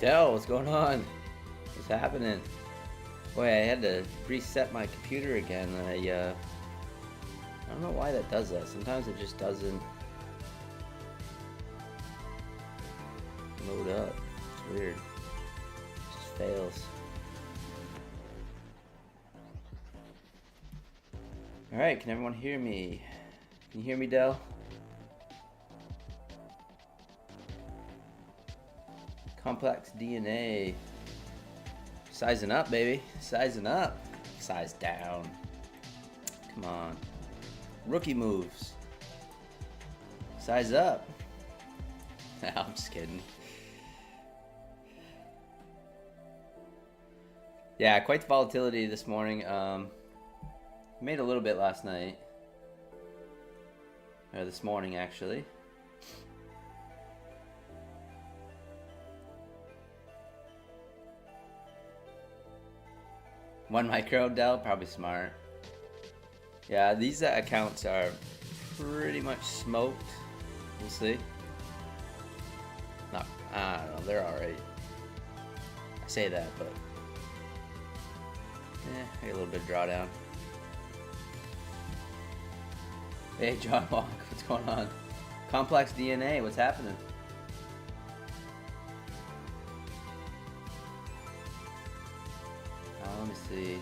Del, what's going on? What's happening? Boy, I had to reset my computer again. I don't know why that does that. Sometimes it just doesn't load up. It's weird. It just fails. Alright, can everyone hear me? Can you hear me, Del? Complex DNA. Sizing up, baby. Sizing up. Size down. Come on. Rookie moves. Size up. I'm just kidding. Yeah, quite the volatility this morning. Made a little bit last night. Or this morning, actually. One micro, Dell, probably smart. Yeah, these accounts are pretty much smoked. We'll see. Not, I don't know, they're alright. I say that, but I get a little bit of drawdown. Hey, John Walk, what's going on? Complex DNA, what's happening? Let me see.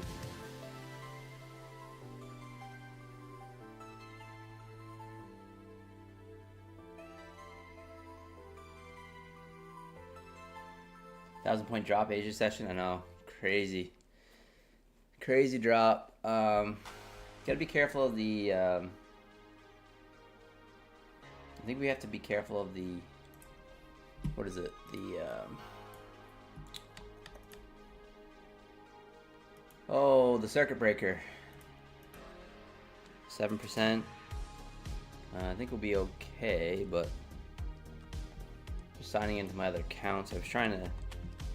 $1,000-point drop Asia session. I know, crazy drop. Gotta be careful of the. I think we have to be careful of the. What is it? The circuit breaker. 7%. I think we'll be okay, but just signing into my other accounts. I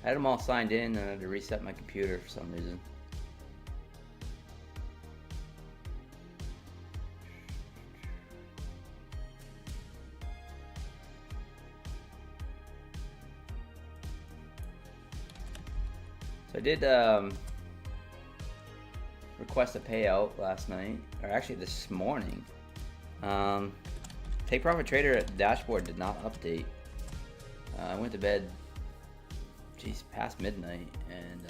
had them all signed in, and I had to reset my computer for some reason. So I did request a payout last night, or actually this morning. Take Profit Trader at the dashboard did not update. I went to bed, past midnight, and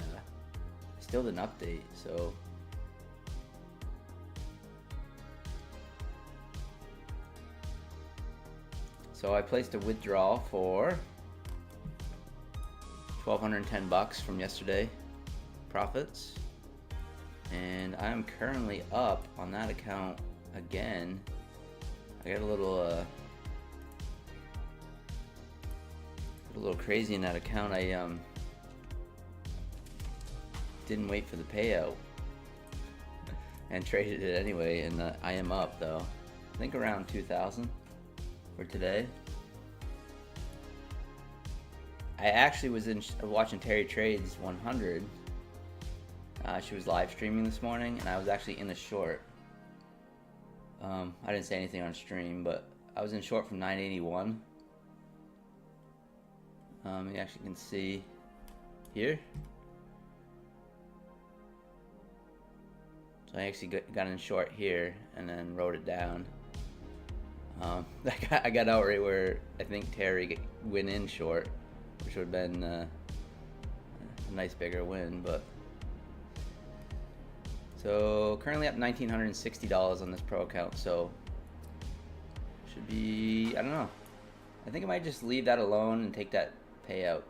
still didn't update. So I placed a withdrawal for $1,210 from yesterday profits. And I'm currently up on that account again. I got a little crazy in that account. I didn't wait for the payout and traded it anyway, and I am up though. I think around 2,000 for today. I actually was watching Terry Trades 100. She was live streaming this morning, and I was actually in the short. I didn't say anything on stream, but I was in short from 981. You actually can see here. So I actually got in short here, and then wrote it down. I got out right where I think Terry went in short, which would have been a nice bigger win, but. So currently up $1,960 on this pro account, so should be, I don't know. I think I might just leave that alone and take that payout.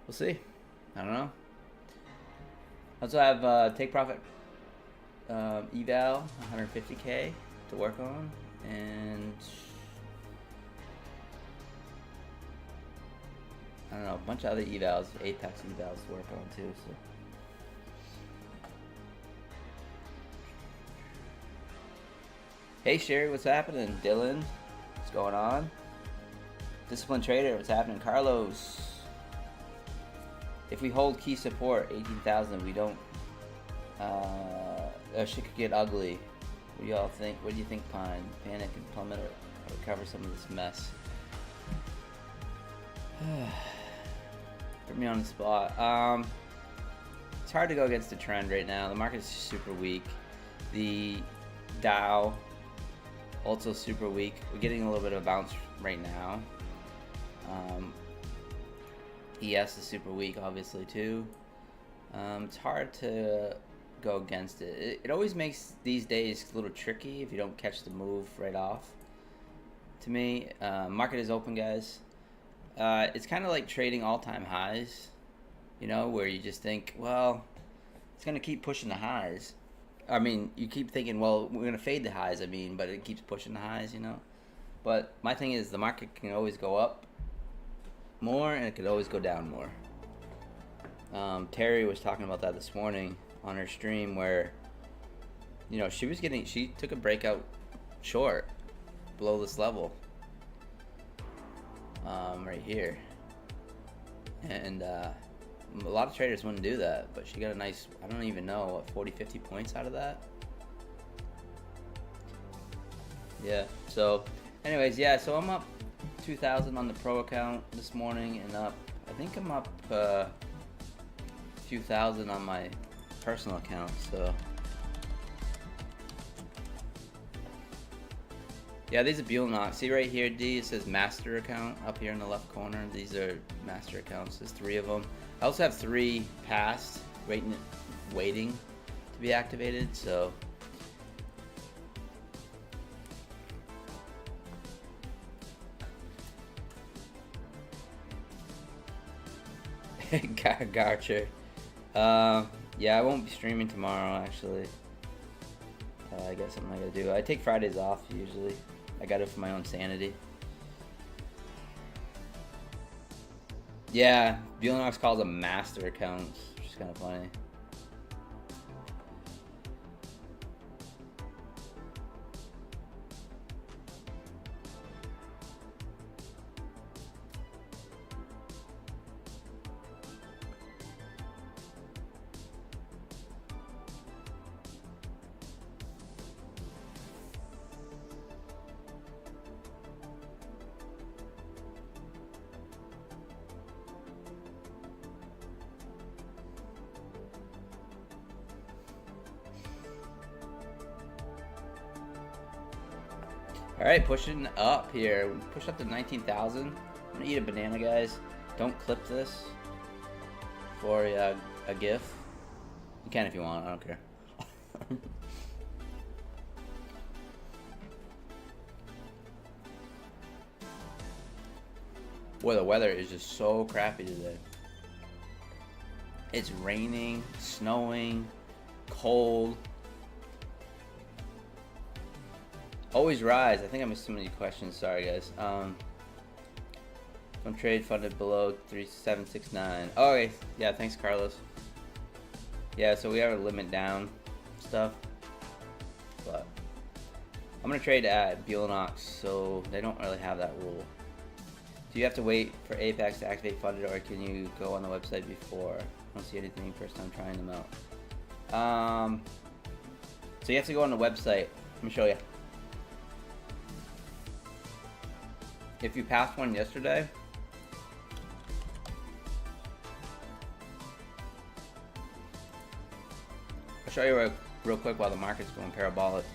We'll see. I don't know. I also have Take Profit eval 150K to work on, and I don't know, a bunch of other evals, Apex evals to work on too. So. Hey Sherry, what's happening? Dylan, what's going on? Disciplined Trader, what's happening? Carlos, if we hold key support 18,000, we don't. Shit could get ugly. What do y'all think? What do you think, Pine? Panic and plummet or recover some of this mess? Put me on the spot. It's hard to go against the trend right now. The market is super weak. The Dow also super weak. We're getting a little bit of a bounce right now. ES is super weak, obviously, too. It's hard to go against it. It always makes these days a little tricky if you don't catch the move right off. To me, market is open, guys. It's kind of like trading all-time highs, you know, where you just think, well, it's going to keep pushing the highs. I mean, you keep thinking, well, we're going to fade the highs, but it keeps pushing the highs, you know. But my thing is the market can always go up more and it could always go down more. Terry was talking about that this morning on her stream where, you know, she took a breakout short below this level right here. And a lot of traders wouldn't do that, but she got a nice, I don't even know, what, 40, 50 points out of that? Yeah, so anyways, yeah, so I'm up 2,000 on the pro account this morning and up, I think I'm up a few thousand on my personal account, so. Yeah, these are Buellnox. See right here, D, it says master account up here in the left corner. These are master accounts. There's 3 of them. I also have 3 passed, waiting to be activated, so. Gotcha. Yeah, I won't be streaming tomorrow, actually. I got something I gotta do. I take Fridays off, usually. I got it for my own sanity. Yeah, Buellnox calls them master accounts, which is kind of funny. Alright, pushing up here. Push up to 19,000. I'm gonna eat a banana, guys. Don't clip this for a GIF. You can if you want, I don't care. Boy, the weather is just so crappy today. It's raining, snowing, cold. Always rise. I think I missed so many questions. Sorry, guys. Don't trade funded below 3769. Oh, okay. Yeah, thanks, Carlos. Yeah, so we have a limit down stuff, but I'm gonna trade at Buellnox, so they don't really have that rule. Do you have to wait for Apex to activate funded, or can you go on the website before? I don't see anything. First time trying them out. So you have to go on the website. Let me show you. If you passed one yesterday, I'll show you real quick while the market's going parabolic.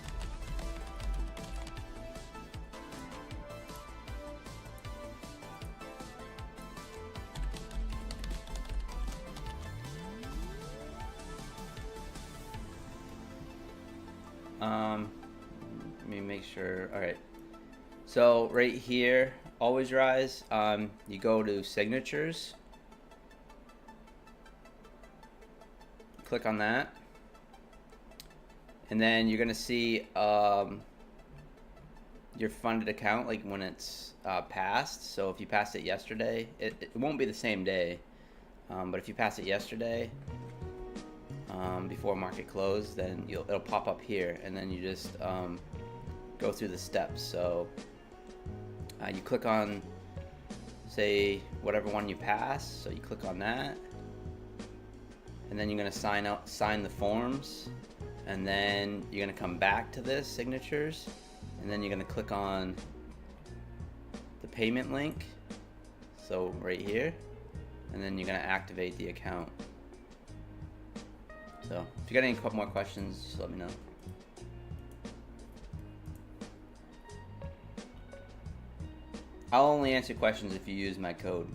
Let me make sure. All right. So right here, always rise. You go to signatures. Click on that. And then you're gonna see your funded account, like when it's passed. So if you passed it yesterday, it won't be the same day. But if you passed it yesterday, before market close, then it'll pop up here, and then you just go through the steps. So you click on, say, whatever one you pass. So you click on that, and then you're gonna sign the forms, and then you're gonna come back to this signatures, and then you're gonna click on the payment link, so right here, and then you're gonna activate the account. So if you got any more questions, just let me know. I'll only answer questions if you use my code.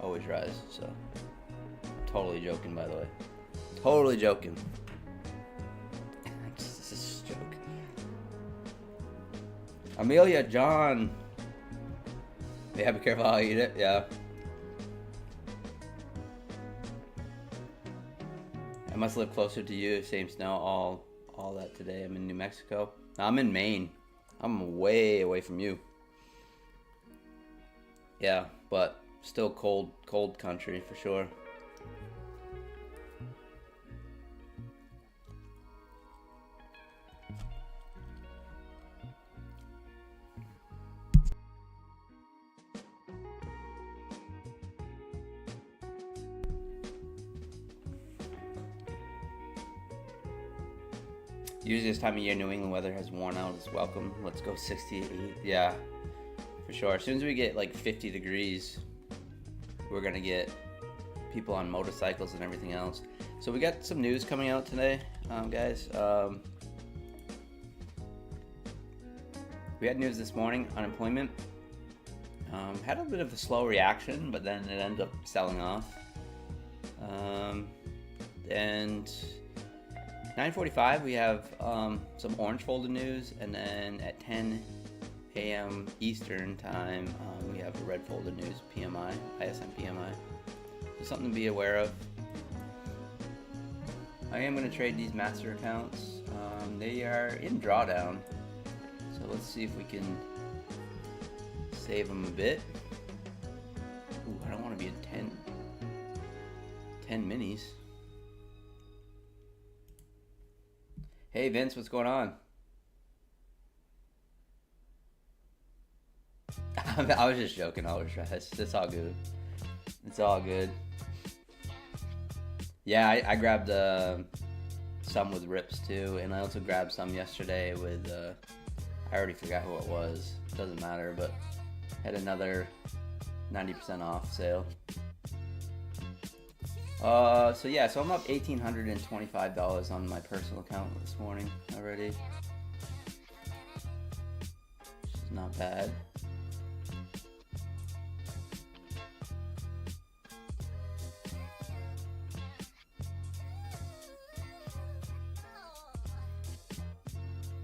Always rise. So totally joking, by the way. Totally joking. This is a joke. Amelia, John. Yeah, be careful how you eat it. Yeah. I must live closer to you. Same snow all that today. I'm in New Mexico. No, I'm in Maine. I'm way away from you. Yeah, but still cold country for sure. Usually this time of year, New England weather has worn out. It's welcome. Let's go 68. Yeah, for sure. As soon as we get like 50 degrees, we're gonna get people on motorcycles and everything else. So we got some news coming out today, guys. We had news this morning, unemployment. Had a bit of a slow reaction, but then it ended up selling off. And 9:45 we have some orange folder news, and then at 10 a.m. Eastern time we have the red folder news, PMI, ISM PMI. So something to be aware of. I am going to trade these master accounts. They are in drawdown, so let's see if we can save them a bit. Ooh, I don't want to be at 10 minis. Hey Vince, what's going on? I was just joking. It's all good. It's all good. Yeah, I grabbed some with rips too, and I also grabbed some yesterday with I already forgot who it was. Doesn't matter, but had another 90% off sale. So yeah, so I'm up $1,825 on my personal account this morning already. Which is not bad.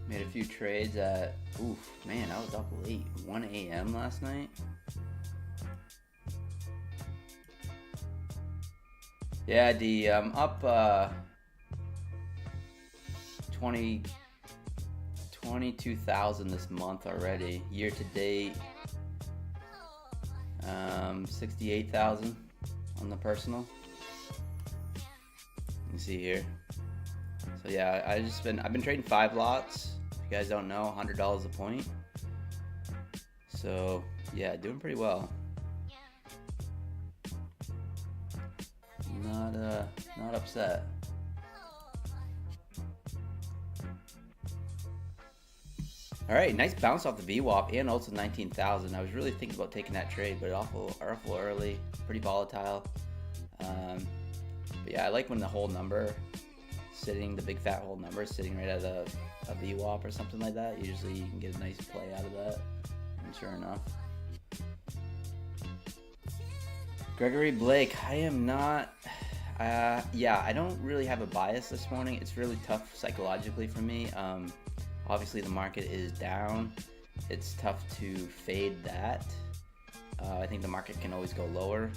Made a few trades at, oof, man, I was up late, 1 a.m. last night. Yeah, D, I'm up 22,000 this month already. Year to date, 68,000 on the personal. You can see here. So yeah, I've been trading 5 lots. If you guys don't know, $100 a point. So yeah, doing pretty well. Not upset. All right, nice bounce off the VWAP and also 19,000. I was really thinking about taking that trade, but awful early, pretty volatile. But yeah, I like when the whole number the big fat whole number sitting right at a VWAP or something like that. Usually you can get a nice play out of that, and sure enough. Gregory Blake, I am not, yeah, I don't really have a bias this morning. It's really tough psychologically for me. Obviously the market is down. It's tough to fade that. I think the market can always go lower.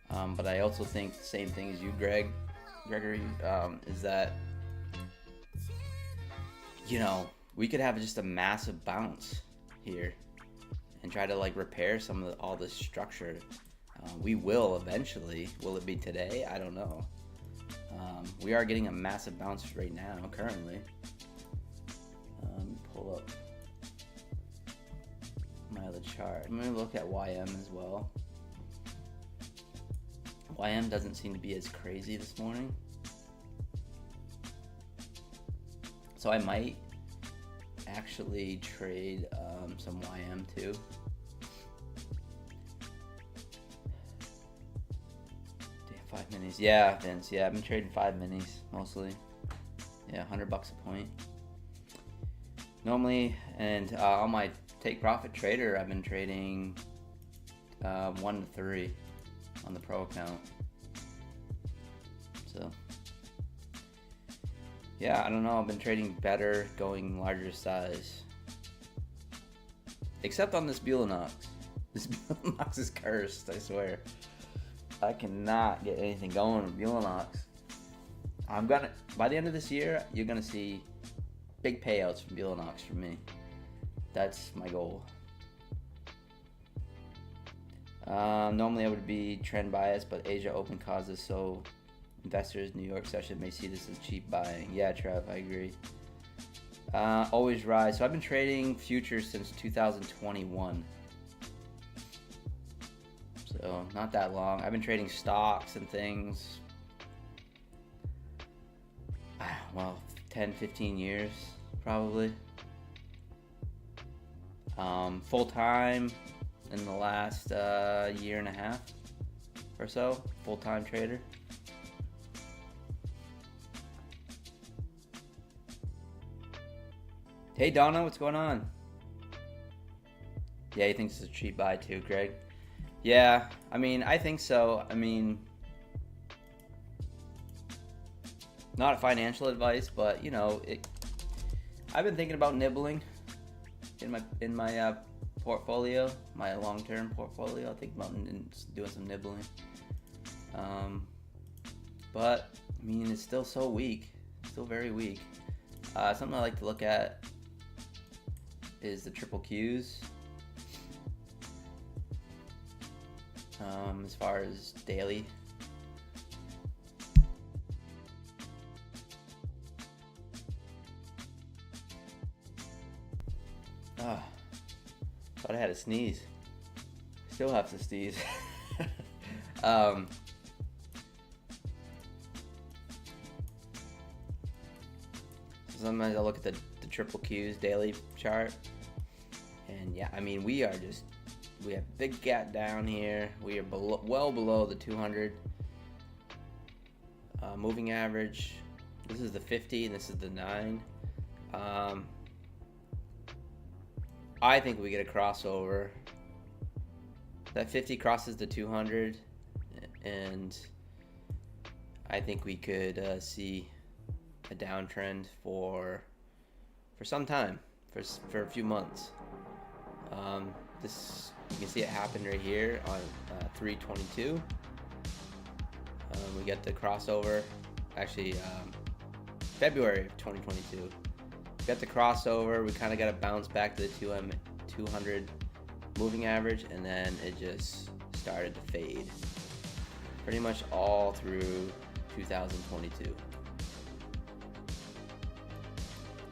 But I also think the same thing as you, Gregory, is that, you know, we could have just a massive bounce here and try to like repair all this structure. We will eventually. Will it be today? I don't know. We are getting a massive bounce right now, currently. Pull up my other chart. I'm going to look at YM as well. YM doesn't seem to be as crazy this morning. So I might actually trade some YM too. Damn, 5 minis. Yeah, Vince. Yeah, I've been trading 5 minis mostly. Yeah, $100 a point. Normally, and on my take profit trader, I've been trading 1 to 3 on the pro account. So yeah, I don't know. I've been trading better, going larger size. Except on this Bulanox. This Bulanox is cursed, I swear. I cannot get anything going with Bulanox. By the end of this year, you're gonna see big payouts from Bulanox from me. That's my goal. Normally I would be trend biased, but Asia open causes so investors New York session may see this as cheap buying. Yeah, Trev, I agree. Always rise. So I've been trading futures since 2021. So not that long. I've been trading stocks and things. Well, 10, 15 years probably. Full time in the last year and a half or so. Full time trader. Hey Donna, what's going on? Yeah, you think this is a cheap buy too, Greg? Yeah, I mean, I think so. I mean, not financial advice, but you know, I've been thinking about nibbling in my portfolio, my long-term portfolio. I think about doing some nibbling. But I mean, it's still so weak, still very weak. Something I like to look at is the triple Qs. As far as daily. Thought I had a sneeze. Still have to sneeze. Sometimes I look at the triple Qs daily chart, and yeah, I mean we have big gap down here. We are well below the 200 moving average. This is the 50 and this is the 9. I think we get a crossover. That 50 crosses the 200, and I think we could see a downtrend for some time, for a few months. This, you can see it happen right here on 3/22. We get the crossover, actually February of 2022. We got the crossover. We kind of got to bounce back to the 200 moving average, and then it just started to fade pretty much all through 2022.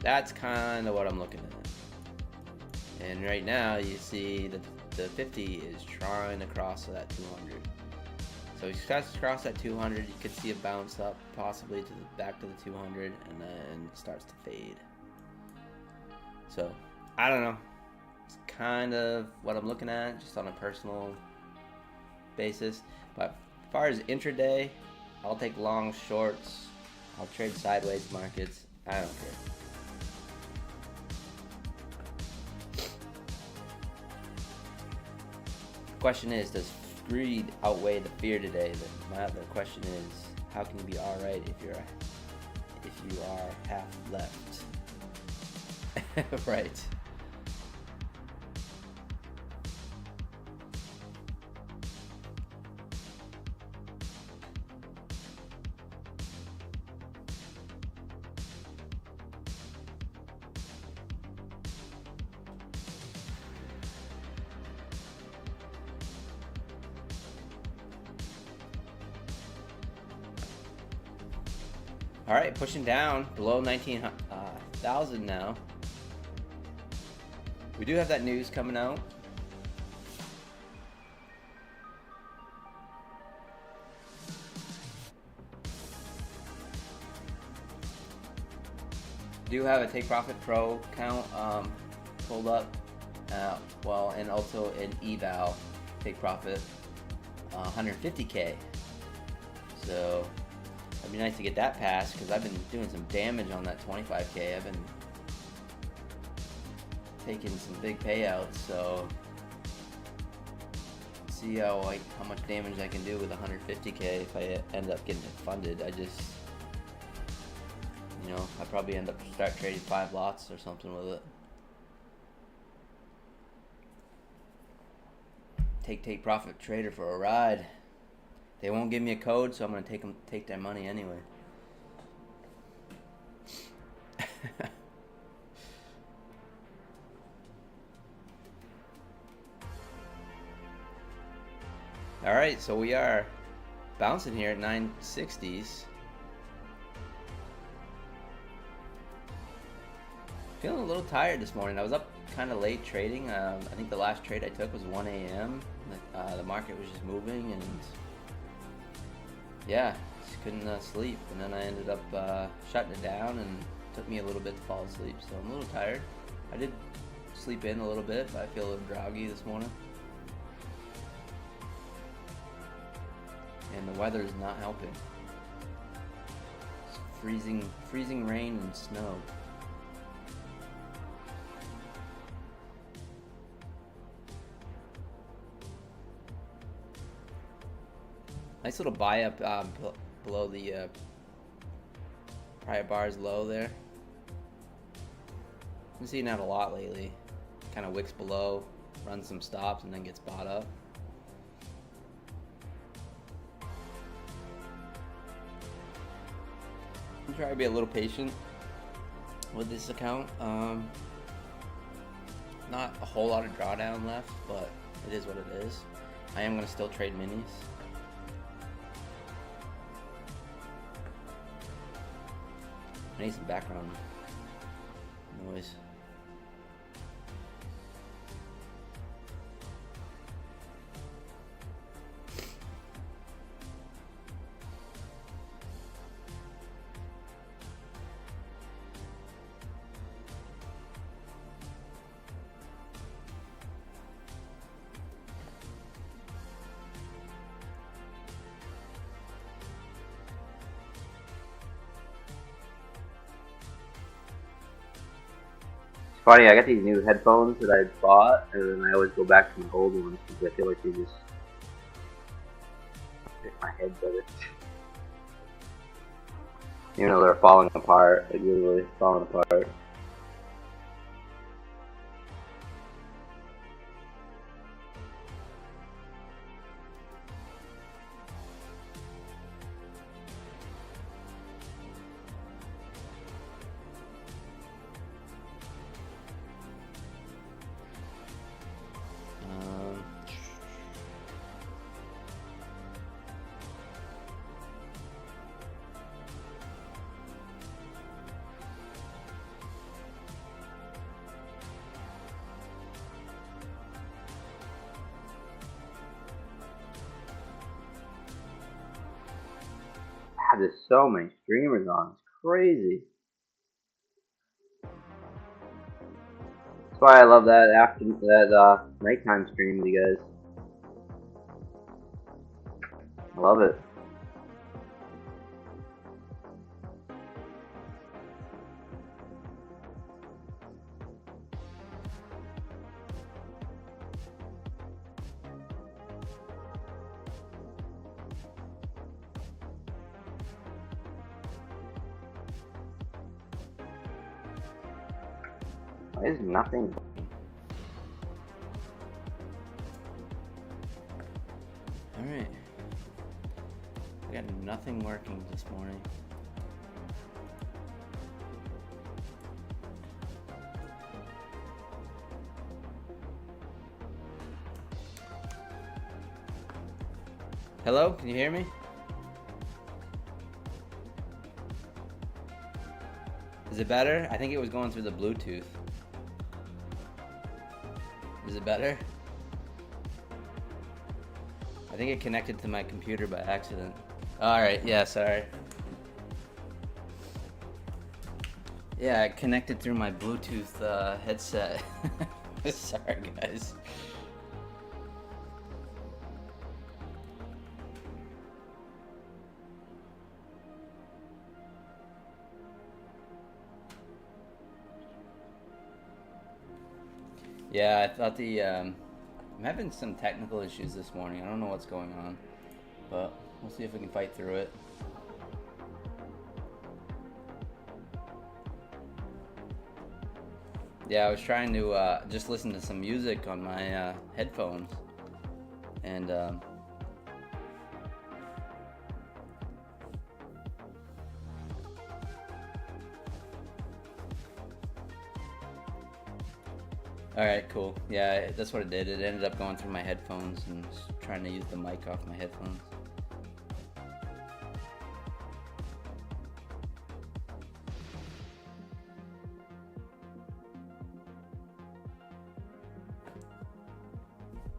That's kind of what I'm looking at. And right now you see that the 50 is trying to cross that 200. So he starts to cross that 200, you could see a bounce up possibly back to the 200, and then it starts to fade. So I don't know. It's kind of what I'm looking at, just on a personal basis. But as far as intraday, I'll take long, shorts. I'll trade sideways markets. I don't care. The question is, does greed outweigh the fear today? The question is, how can you be all right if you are half left? Right. All right, pushing down below 19,000 now. We do have that news coming out. do have a Take Profit Pro account pulled up. Well, and also an eval Take Profit 150K. So it'd be nice to get that passed because I've been doing some damage on that 25K. I've been taking some big payouts, so see how much damage I can do with 150K if I end up getting it funded. I just, I probably end up start trading 5 lots or something with it. Take Profit Trader for a ride. They won't give me a code, so I'm gonna take their money anyway. All right, so we are bouncing here at 960s. Feeling a little tired this morning. I was up kind of late trading. I think the last trade I took was 1 a.m. The market was just moving, and yeah, just couldn't sleep. And then I ended up shutting it down, and it took me a little bit to fall asleep. So I'm a little tired. I did sleep in a little bit, but I feel a little groggy this morning. And the weather is not helping. It's freezing rain and snow. Nice little buy up below the prior bars low there. I've been seeing that a lot lately. Kind of wicks below, runs some stops, and then gets bought up. I'm trying to be a little patient with this account. Not a whole lot of drawdown left, but it is what it is. I am going to still trade minis. I need some background noise. Funny, I got these new headphones that I bought, and then I always go back to my old ones because I feel like they just fit my head better. Even though they're falling apart, like literally falling apart. There's so many streamers on. It's crazy. That's why I love that nighttime stream with you guys. I love it. Why is nothing? Alright. I got nothing working this morning. Hello? Can you hear me? Is it better? I think it was going through the Bluetooth. Is it better? I think it connected to my computer by accident. Alright, yeah, sorry. Yeah, I connected through my Bluetooth headset. Sorry, guys. Yeah, I thought I'm having some technical issues this morning. I don't know what's going on, but we'll see if we can fight through it. Yeah, I was trying to just listen to some music on my headphones, and all right, cool. Yeah, that's what it did. It ended up going through my headphones and trying to use the mic off my headphones.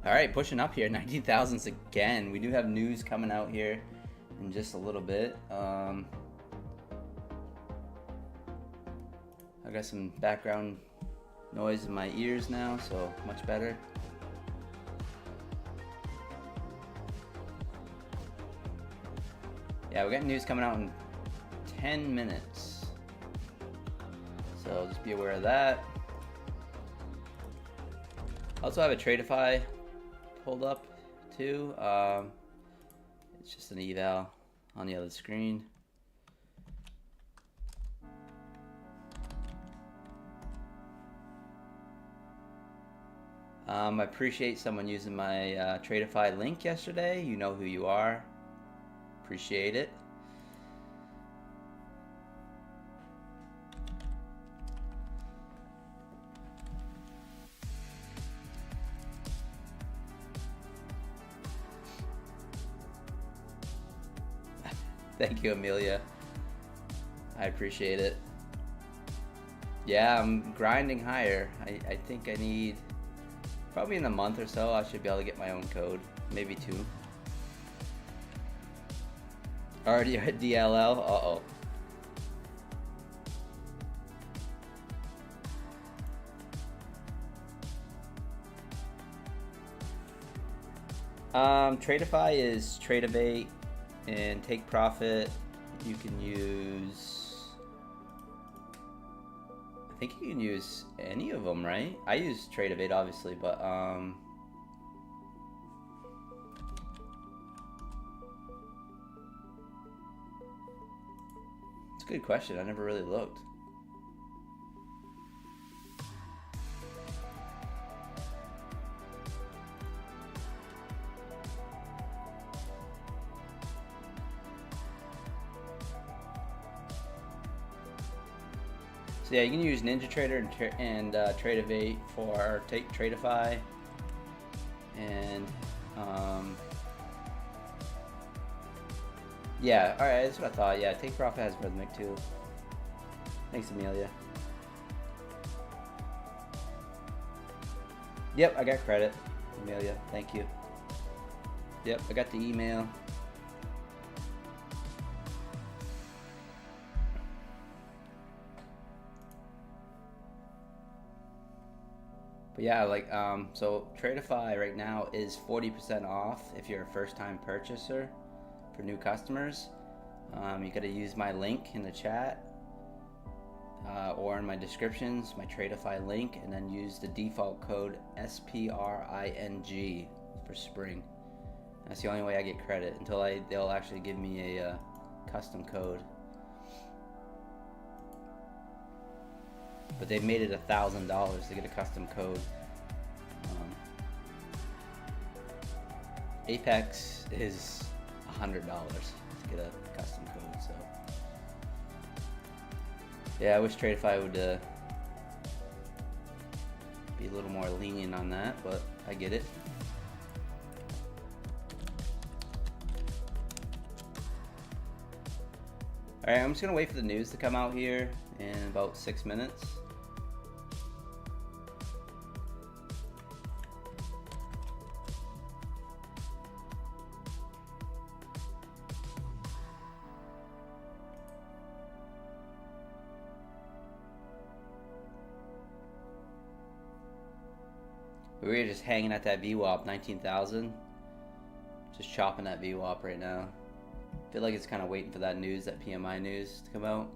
All right, pushing up here, 19,000s again. We do have news coming out here in just a little bit. I got some background noise in my ears now, so much better. Yeah, we got news coming out in 10 minutes. So just be aware of that. Also have a Tradeify pulled up too. It's just an eval on the other screen. I appreciate someone using my Tradeify link yesterday. You know who you are. Appreciate it. Thank you, Amelia. I appreciate it. Yeah, I'm grinding higher. I think I need, probably in a month or so, I should be able to get my own code. Maybe 2. Already at DLL? Uh-oh. Tradeify is Tradeivate and Take Profit. You can use, I think you can use any of them, right? I use Tradeivate obviously, but it's a good question. I never really looked. So yeah, you can use NinjaTrader and Tradeivate for Take Tradeify, and yeah, all right, that's what I thought. Yeah, Take Profit has Rhythmic too. Thanks, Amelia. Yep, I got credit, Amelia. Thank you. Yep, I got the email. But yeah, like so Tradeify right now is 40% off if you're a first-time purchaser for new customers. You gotta use my link in the chat or in my descriptions, my Tradeify link, and then use the default code SPRING for spring. That's the only way I get credit until they'll actually give me a custom code. But they've made it $1,000 to get a custom code. Apex is $100 to get a custom code. So yeah, I wish Tradeify would be a little more lenient on that, but I get it. Alright, I'm just gonna wait for the news to come out here in about 6 minutes. We were just hanging at that VWAP 19,000. Just chopping that VWAP right now. Feel like it's kind of waiting for that news, that PMI news to come out.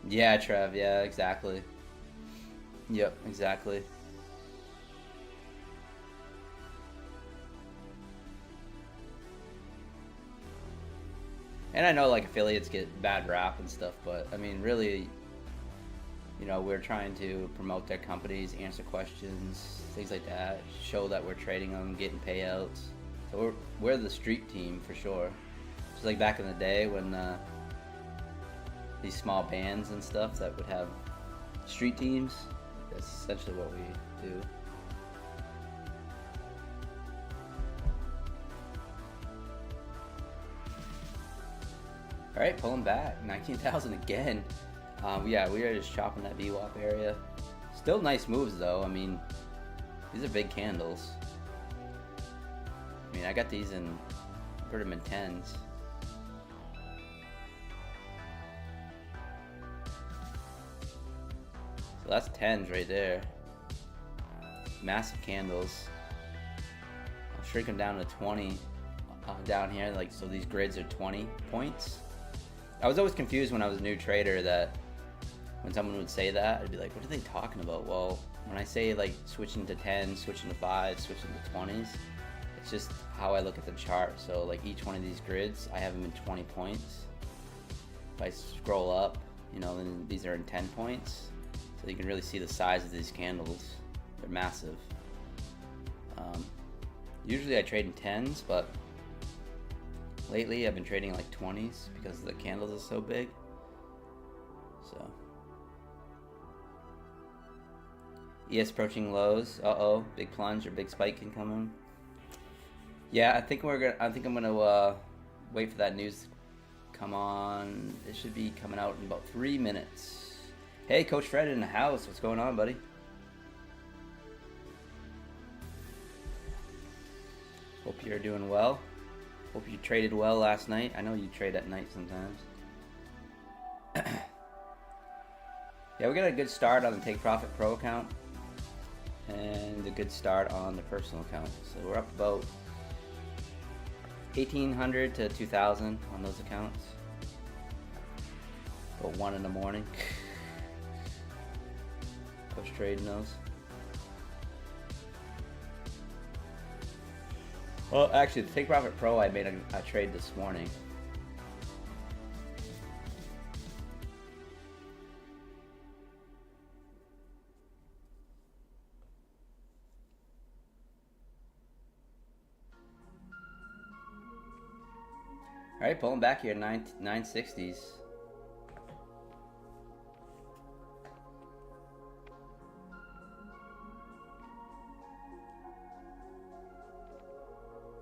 Yeah, Trev, yeah, exactly. Yep, exactly. And I know like affiliates get bad rap and stuff, but I mean, really, you know, we're trying to promote their companies, answer questions, things like that, show that we're trading them, getting payouts. So we're the street team for sure. Just like back in the day when these small bands and stuff that would have street teams. That's essentially what we do. All right, pulling back, 19,000 again. Yeah, we are just chopping that VWAP area. Still nice moves though. I mean, these are big candles. I mean, I got these in, put them in 10s. So that's 10s right there. Massive candles. I'll shrink them down to 20 down here. Like, so these grids are 20 points. I was always confused when I was a new trader that when someone would say that, I'd be like, what are they talking about? Well, when I say like switching to 10s, switching to 5s, switching to 20s, it's just how I look at the chart. So like each one of these grids, I have them in 20 points. If I scroll up, you know, then these are in 10 points. So you can really see the size of these candles. They're massive. Usually I trade in 10s, but lately I've been trading like 20s because the candles are so big. So ES approaching lows. Uh-oh, big plunge or big spike can come in. Yeah, I think I'm gonna wait for that news to come on. It should be coming out in about 3 minutes. Hey, Coach Fred in the house. What's going on, buddy? Hope you're doing well. Hope you traded well last night. I know you trade at night sometimes. Yeah, we got a good start on the Take Profit Pro account and a good start on the personal account. So we're up about 1,800 to 2,000 on those accounts. About 1 in the morning. Push trading those. Well, actually, the Take Profit Pro, I made a trade this morning. All right, pulling back here, 960s.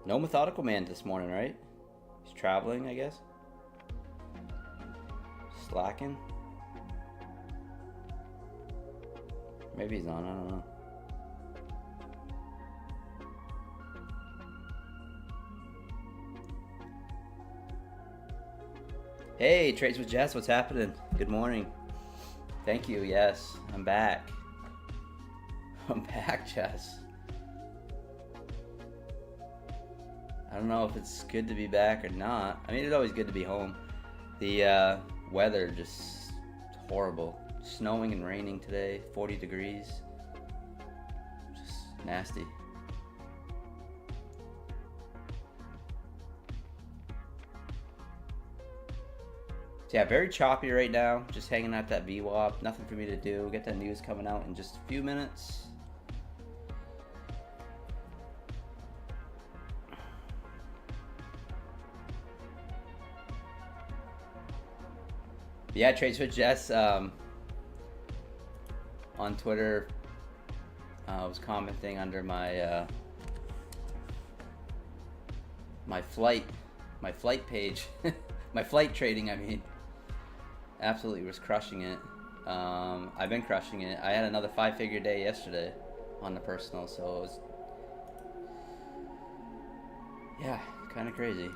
No methodical man this morning, right? He's traveling, I guess. Slacking. Maybe he's on, I don't know. Hey, Trades with Jess, what's happening? Good morning. Thank you, yes, I'm back. I'm back, Jess. I don't know if it's good to be back or not. I mean, it's always good to be home. The weather just horrible. Snowing and raining today, 40 degrees. Just nasty. So yeah, very choppy right now. Just hanging out that VWAP. Nothing for me to do. Get that news coming out in just a few minutes. Yeah, Trades with Jess on Twitter was commenting under my my flight page, my flight trading. I mean, absolutely was crushing it. I've been crushing it. I had another 5-figure day yesterday on the personal, so it was Yeah, kind of crazy.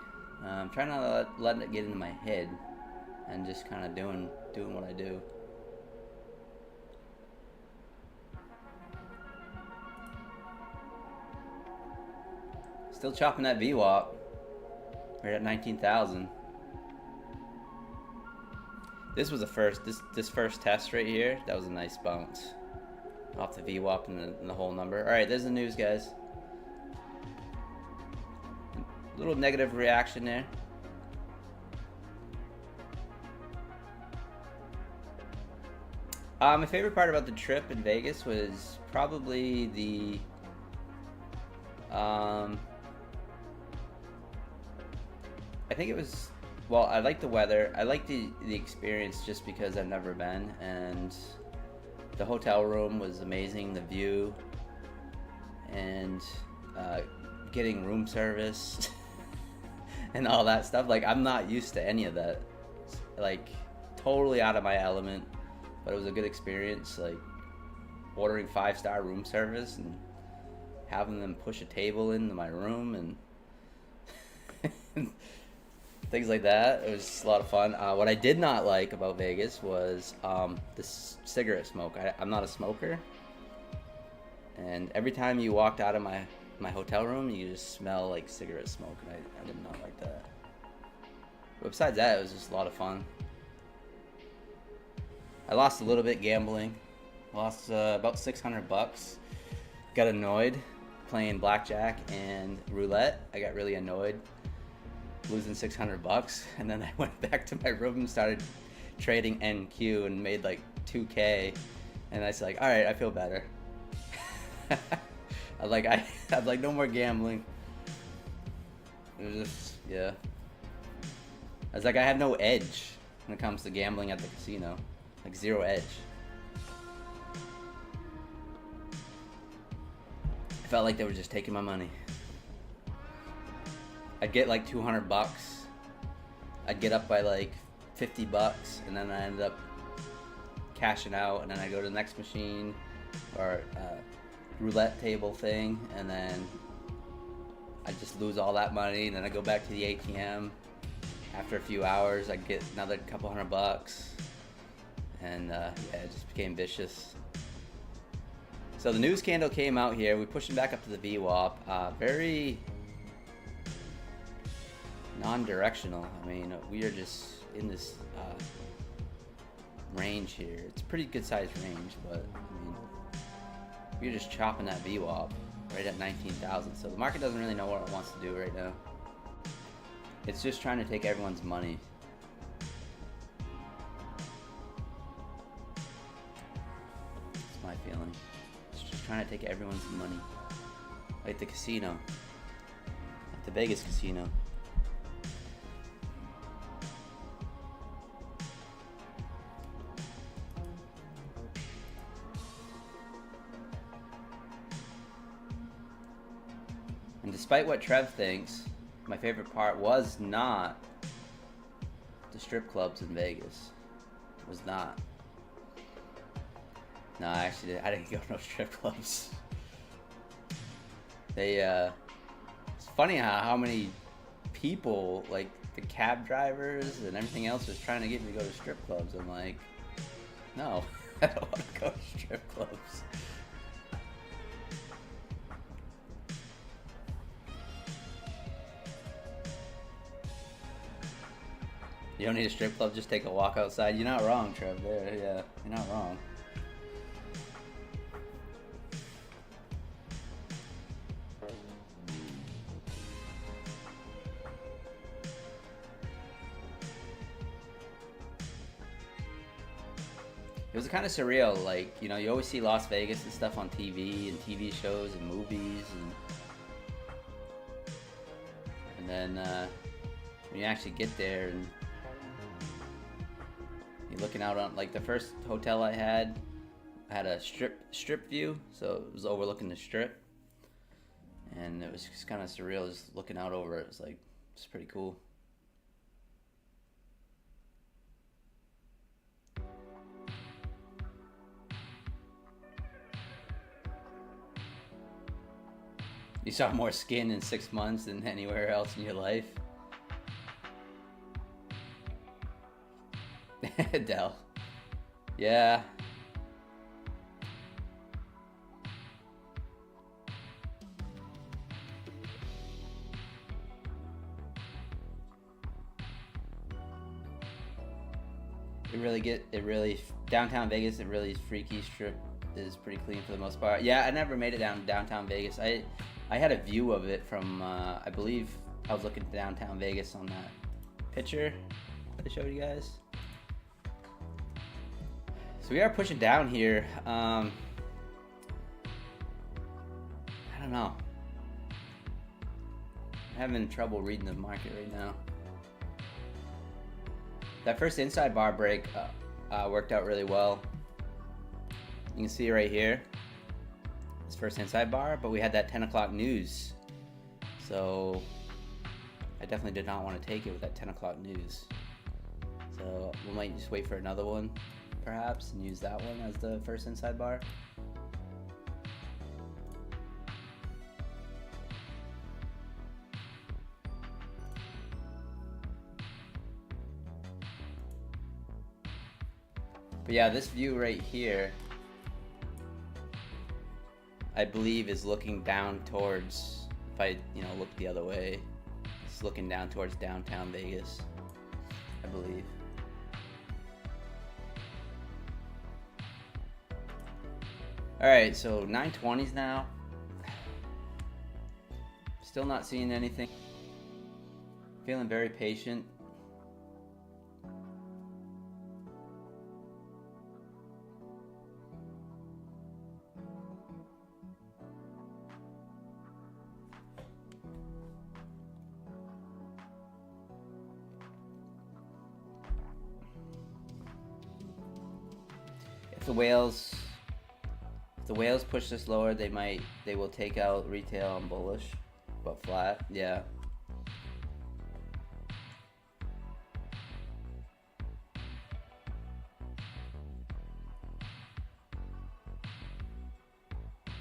I'm trying not to let it get into my head and just kind of doing what I do. Still chopping that VWAP. Right at 19,000. This was the first. This first test right here. That was a nice bounce off the VWAP and the whole number. All right, there's the news, guys. A little negative reaction there. My favorite part about the trip in Vegas was probably the I think it was, well, I like the weather. I like the experience just because I've never been, and the hotel room was amazing. The view and getting room service and all that stuff. Like, I'm not used to any of that. Like, totally out of my element, but it was a good experience. Like, ordering 5-star room service and having them push a table into my room and things like that. It was just a lot of fun. What I did not like about Vegas was the cigarette smoke. I'm not a smoker, and every time you walked out of my hotel room, you just smell like cigarette smoke, and I did not like that. But besides that, it was just a lot of fun. I lost a little bit gambling. I lost about $600. Got annoyed playing blackjack and roulette. I got really annoyed losing $600, and then I went back to my room and started trading NQ and made like 2K, and I was like, all right, I feel better. I'm like, no more gambling. It was just, yeah. I was like, I have no edge when it comes to gambling at the casino. Like, zero edge. I felt like they were just taking my money. I'd get like $200. I'd get up by like $50, and then I ended up cashing out, and then I go to the next machine or roulette table thing, and then I just lose all that money, and then I go back to the ATM. After a few hours, I get another couple $100, and yeah, it just became vicious. So the news candle came out here. We pushed it back up to the VWAP. Very non-directional. I mean, we are just in this range here. It's a pretty good sized range, but I mean, we're just chopping that VWAP right at 19,000. So the market doesn't really know what it wants to do right now. It's just trying to take everyone's money. That's my feeling. It's just trying to take everyone's money. Like the casino. Like the Vegas casino. And despite what Trev thinks, my favorite part was not the strip clubs in Vegas. It was not. No, actually, I didn't go to no strip clubs. It's funny how many people, like the cab drivers and everything else, was trying to get me to go to strip clubs. I'm like, no, I don't want to go to strip clubs. You don't need a strip club, just take a walk outside. You're not wrong, Trev, there, yeah. You're not wrong. It was kind of surreal, like, you know, you always see Las Vegas and stuff on TV and TV shows and movies, and then when you actually get there and you're looking out on, like, the first hotel I had a strip view, so it was overlooking the strip, and it was just kind of surreal just looking out over it. It was like, it's pretty cool. You saw more skin in 6 months than anywhere else in your life. Dell. Yeah. Downtown Vegas, it really freaky strip is pretty clean for the most part. Yeah, I never made it down downtown Vegas. I had a view of it from I believe I was looking at downtown Vegas on that picture I showed you guys. So we are pushing down here. I don't know. I'm having trouble reading the market right now. That first inside bar break worked out really well. You can see right here, this first inside bar, but we had that 10 o'clock news. So I definitely did not want to take it with that 10 o'clock news. So we might just wait for another one, perhaps, and use that one as the first inside bar. But yeah, this view right here, I believe is looking down towards, if I look the other way, it's looking down towards downtown Vegas, I believe. Alright, so 920s now. Still not seeing anything. Feeling very patient. If the whales push this lower, they will take out retail on bullish, but flat, yeah.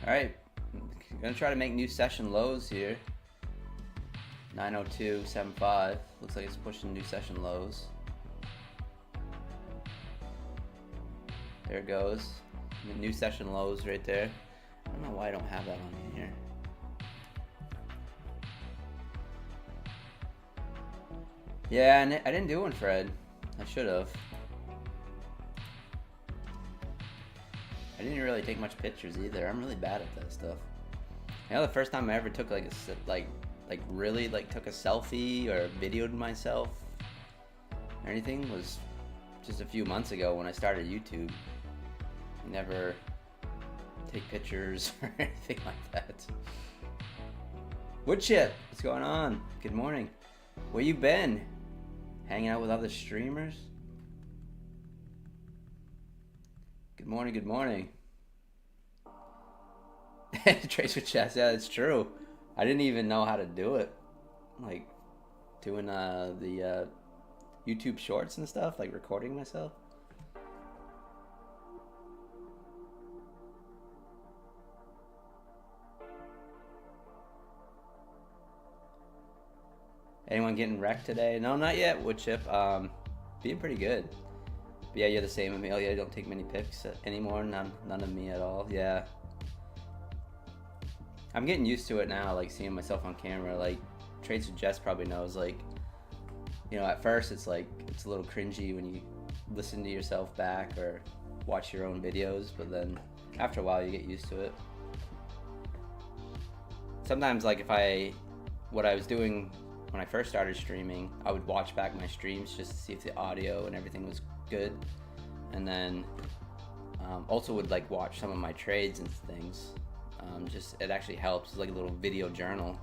All right, I'm gonna try to make new session lows here. 902.75. Looks like it's pushing new session lows. There it goes. The new session lows right there. I don't know why I don't have that on here. Yeah, and I didn't do one, Fred. I should have. I didn't really take much pictures either. I'm really bad at that stuff. The first time I ever took really took a selfie or videoed myself or anything was just a few months ago when I started YouTube. I never take pictures or anything like that. Woodchip, what's going on? Good morning. Where you been? Hanging out with other streamers? Good morning, good morning. Trace with chess, yeah, it's true. I didn't even know how to do it. Like doing the YouTube shorts and stuff, like recording myself. Anyone getting wrecked today? No, not yet, Woodchip. Being pretty good. But yeah, you're the same, Amelia. I don't take many pics anymore. None of me at all. Yeah. I'm getting used to it now, like seeing myself on camera. Like Trades with Jess probably knows. Like, at first it's a little cringy when you listen to yourself back or watch your own videos, but then after a while you get used to it. Sometimes, like what I was doing when I first started streaming, I would watch back my streams just to see if the audio and everything was good, and then also would watch some of my trades and things. It actually helps. It's like a little video journal.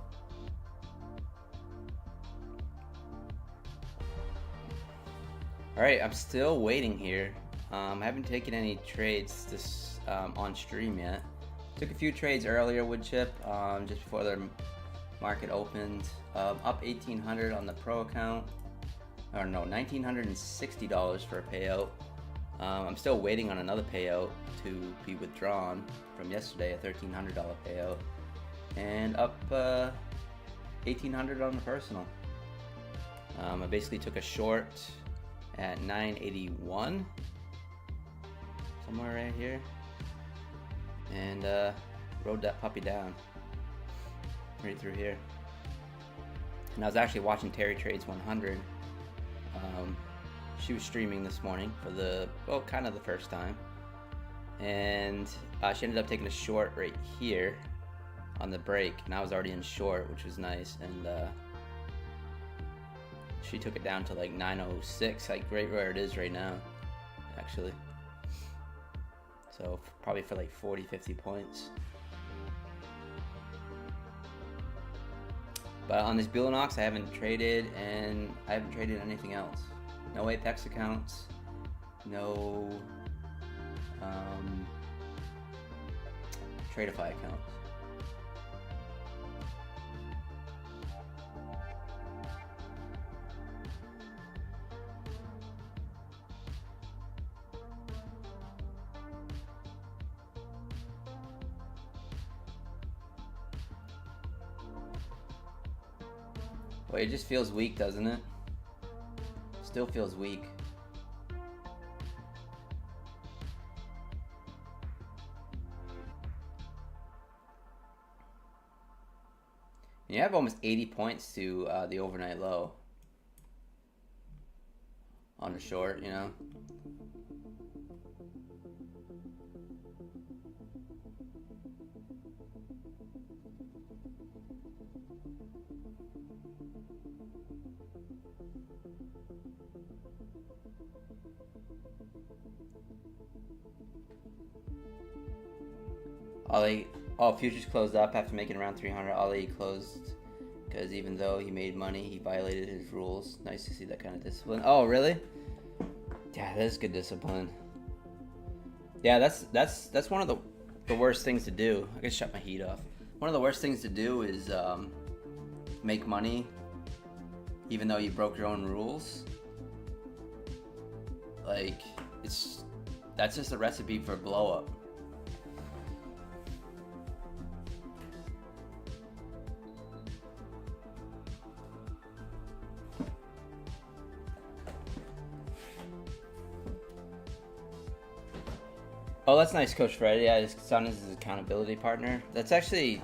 All right, I'm still waiting here. I haven't taken any trades on stream yet. Took a few trades earlier, Woodchip, just before the market opened. Up $1,800 on the pro account. Or no, $1,960 for a payout. I'm still waiting on another payout to be withdrawn from yesterday, a $1,300 payout. and up 1,800 on the personal. I basically took a short at 981, somewhere right here, and rode that puppy down right through here. And I was actually watching Terry Trades 100. She was streaming this morning for kind of the first time, and she ended up taking a short right here on the break, and I was already in short, which was nice, and she took it down to like 906, like right where it is right now, actually. So probably for like 40-50 points. But on this Bulanox, I haven't traded, and I haven't traded anything else. No Apex accounts, no Tradeify accounts. Well, it just feels weak, doesn't it? Still feels weak. You have almost 80 points to the overnight low on the short, you know. Futures closed up after making around 300. Ali closed because even though he made money, he violated his rules. Nice to see that kind of discipline. Oh, really? Yeah, that is good discipline. Yeah, that's one of the worst things to do. I gotta shut my heat off. One of the worst things to do is make money even though you broke your own rules. Like, that's just a recipe for blow up. Oh, that's nice, Coach Fred. Yeah, his son is his accountability partner. That's actually,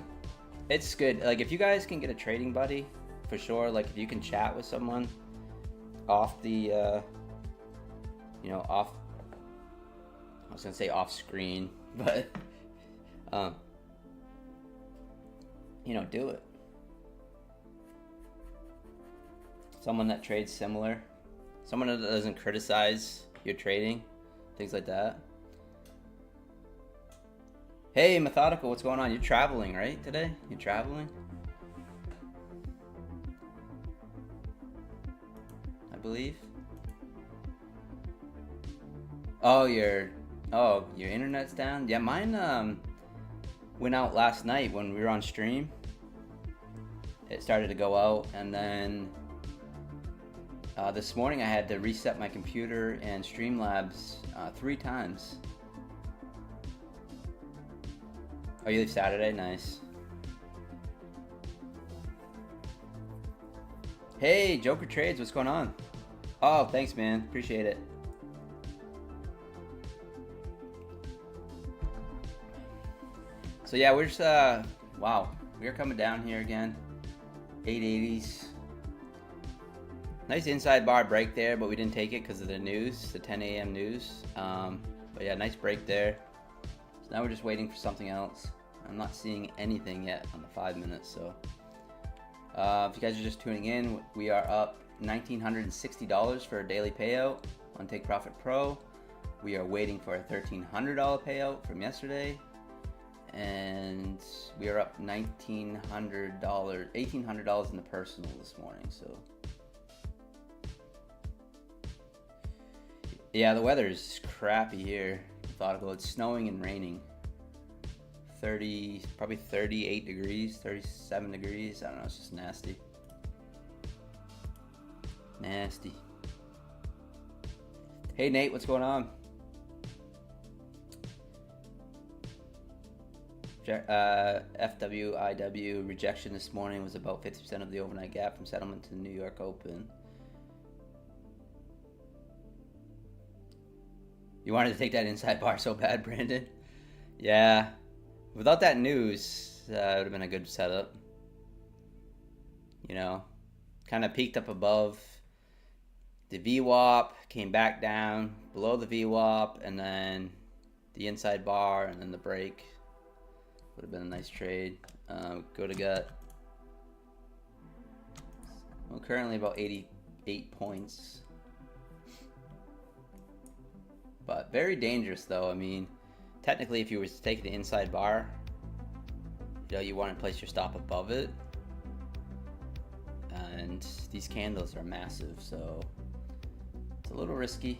it's good. Like, if you guys can get a trading buddy, for sure. Like, if you can chat with someone off the, off, I was gonna say off screen, but, do it. Someone that trades similar. Someone that doesn't criticize your trading, things like that. Hey, Methodical, what's going on? You're traveling, right, today? You're traveling? I believe. Oh, your internet's down? Yeah, mine went out last night when we were on stream. It started to go out, and then this morning I had to reset my computer and Streamlabs 3 times. Oh, you leave Saturday? Nice. Hey, Joker Trades, what's going on? Oh, thanks, man. Appreciate it. So yeah, we're just, wow. We're coming down here again. 880s. Nice inside bar break there, but we didn't take it because of the news, the 10 a.m. news. But yeah, nice break there. So now we're just waiting for something else. I'm not seeing anything yet on the 5 minutes, so. If you guys are just tuning in, we are up $1,960 for a daily payout on Take Profit Pro. We are waiting for a $1,300 payout from yesterday. And we are up $1,800 in the personal this morning, so. Yeah, the weather is crappy here. Methodical. It's snowing and raining. Probably 38 degrees, 37 degrees. I don't know, it's just nasty. Nasty. Hey Nate, what's going on? FWIW rejection this morning was about 50% of the overnight gap from settlement to the New York Open. You wanted to take that inside bar so bad, Brandon? Yeah. Without that news, it would have been a good setup. You know, kind of peaked up above the VWAP, came back down below the VWAP, and then the inside bar, and then the break. Would have been a nice trade. Go to gut. Well, currently about 88 points. But very dangerous, though. I mean, technically, if you were to take the inside bar, you know, you want to place your stop above it. And these candles are massive, so it's a little risky.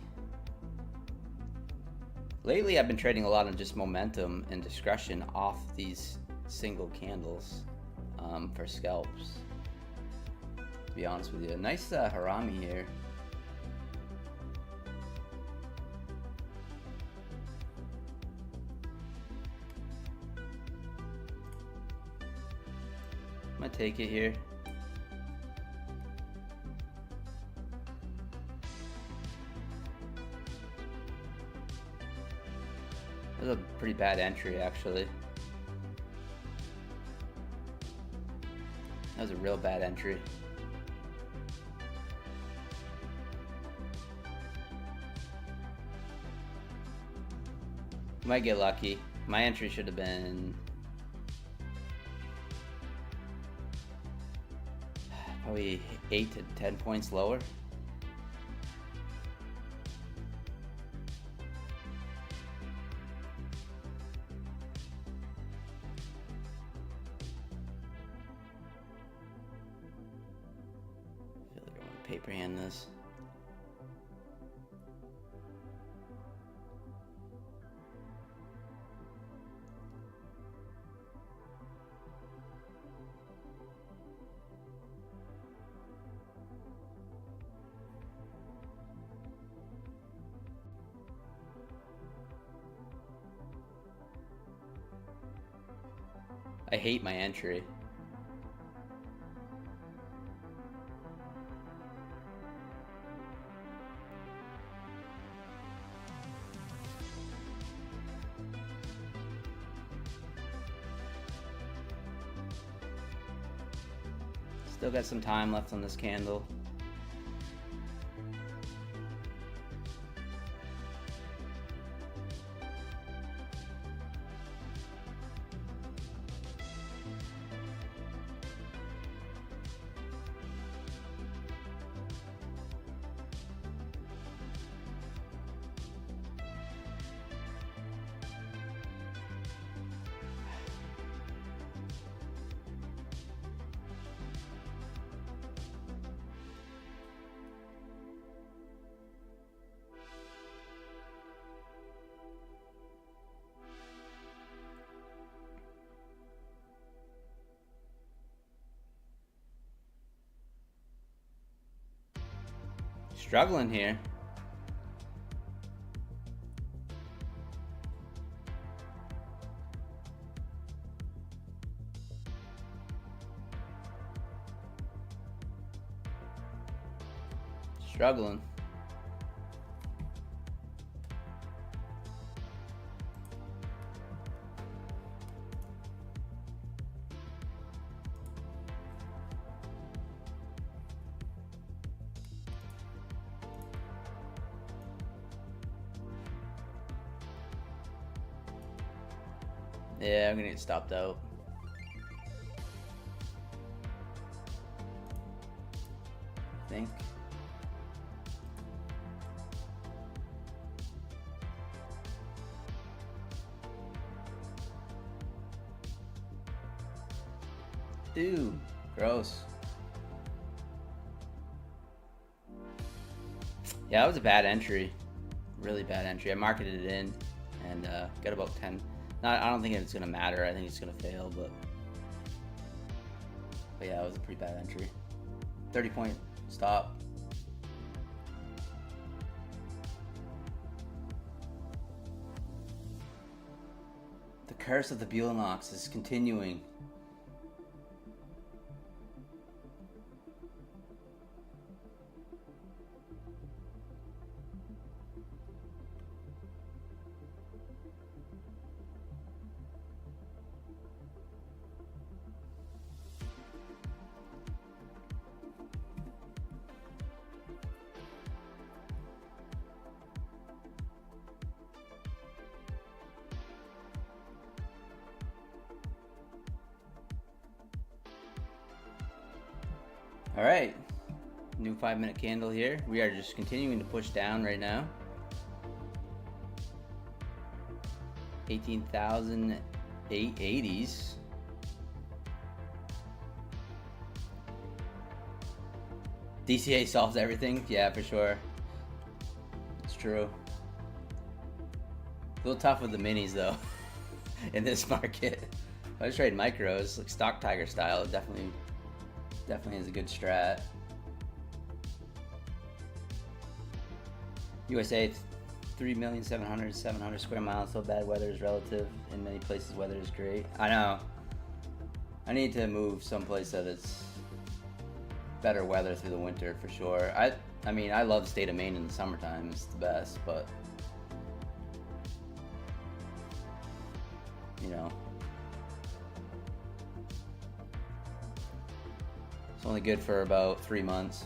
Lately, I've been trading a lot on just momentum and discretion off these single candles for scalps, to be honest with you. Nice harami here. I'm gonna take it here. That was a pretty bad entry, actually. That was a real bad entry. Might get lucky. My entry should have been probably 8 to 10 points lower. I feel like I want to paper hand this. I hate my entry. Still got some time left on this candle. Struggling here. Struggling. Yeah, I'm gonna get stopped out. I think. Ew, gross. Yeah, that was a bad entry. Really bad entry. I marketed it in and got about 10. I don't think it's gonna matter. I think it's gonna fail, but yeah, it was a pretty bad entry. 30-point stop. The curse of the Bulenox is continuing. All right, new 5-minute candle here. We are just continuing to push down right now. 18,880s. DCA solves everything. Yeah, for sure. It's true. A little tough with the minis though in this market. I was trading micros, like stock tiger style. Definitely is a good strat. USA, 3,700,700 square miles. So bad weather is relative. In many places, weather is great. I know. I need to move someplace that it's better weather through the winter for sure. I mean, I love state of Maine in the summertime. It's the best, but you know, it's only good for about 3 months.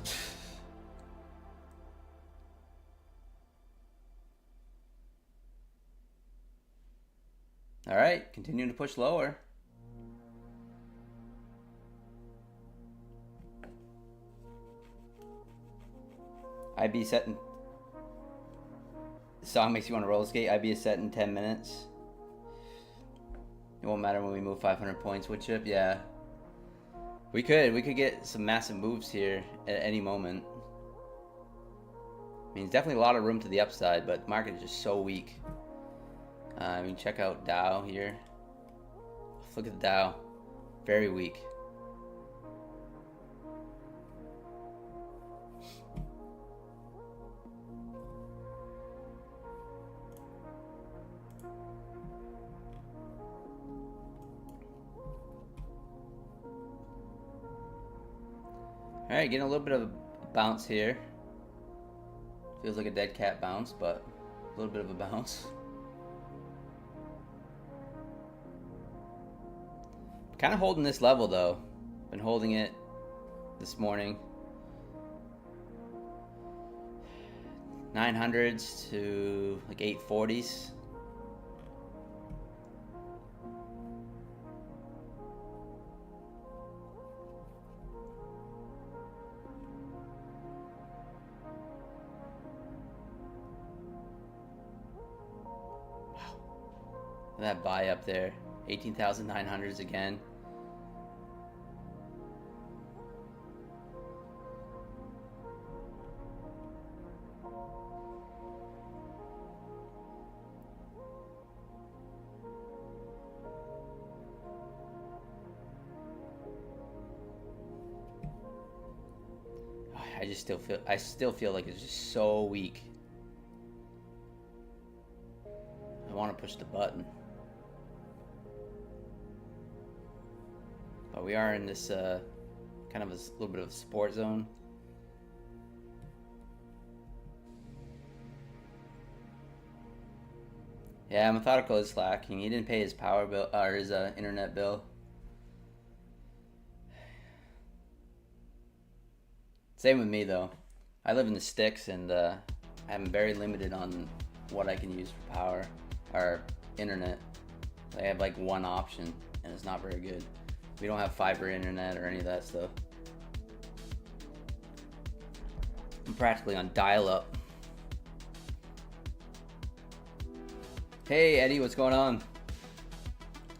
All right, continuing to push lower. IB set in. The song makes you want to roller skate. IB is set in 10 minutes. It won't matter when we move 500 points. Wood chip, yeah. We could get some massive moves here at any moment. I mean, there's definitely a lot of room to the upside, but the market is just so weak. I mean, check out Dow here. Look at the Dow. Very weak. All right, getting a little bit of a bounce here. Feels like a dead cat bounce, but a little bit of a bounce. Kind of holding this level though. Been holding it this morning. 900s to like 840s. That buy up there, 18,900s again. I still feel like it's just so weak. I want to push the button. But we are in this kind of a little bit of a support zone. Yeah, Methodical is slacking. He didn't pay his power bill or his internet bill. Same with me though. I live in the sticks and I'm very limited on what I can use for power or internet. I have like one option and it's not very good. We don't have fiber internet or any of that stuff. I'm practically on dial-up. Hey Eddie, what's going on?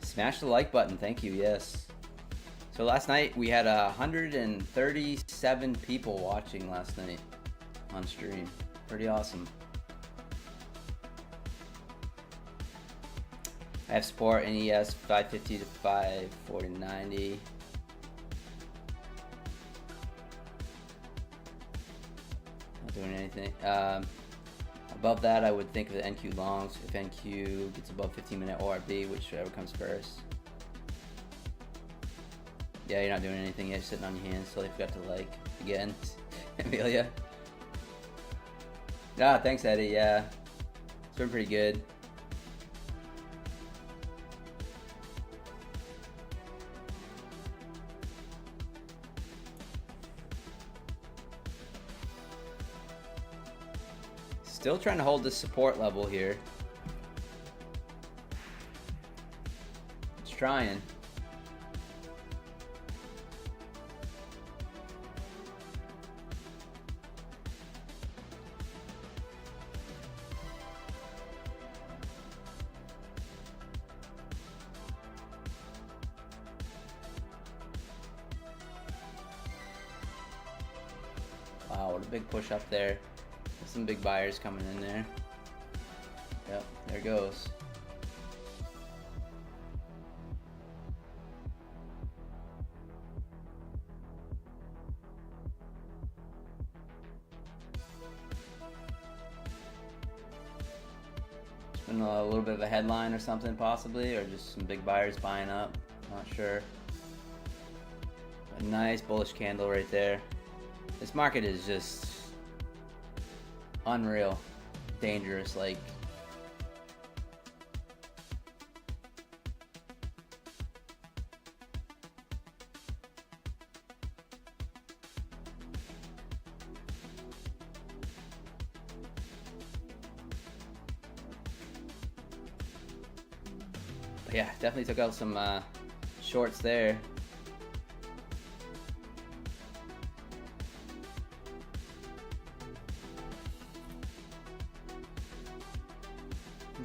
Smash the like button, thank you, yes. So last night we had 137 people watching last night on stream. Pretty awesome. I have support NES 550 to 54090. Not doing anything. A Above that, I would think of the NQ longs. If NQ gets above 15-minute ORB, whichever comes first. Yeah, you're not doing anything yet, sitting on your hands, so I forgot to like again. Amelia. Ah, thanks, Eddie. Yeah, it's been pretty good. Still trying to hold this support level here. It's trying. Wow, what a big push up there. Some big buyers coming in there. Yep, there goes. It's been a little bit of a headline or something possibly, or just some big buyers buying up. Not sure. A nice bullish candle right there. This market is just unreal, dangerous, like but yeah, definitely took out some shorts there.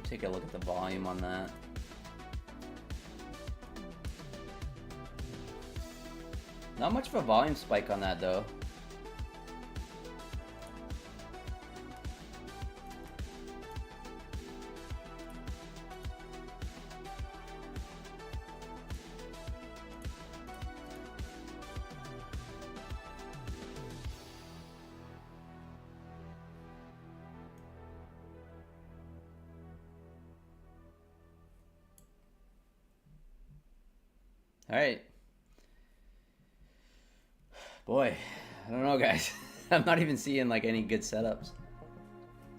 Take a look at the volume on that. Not much of a volume spike on that though. All right. Boy, I don't know, guys. I'm not even seeing like any good setups.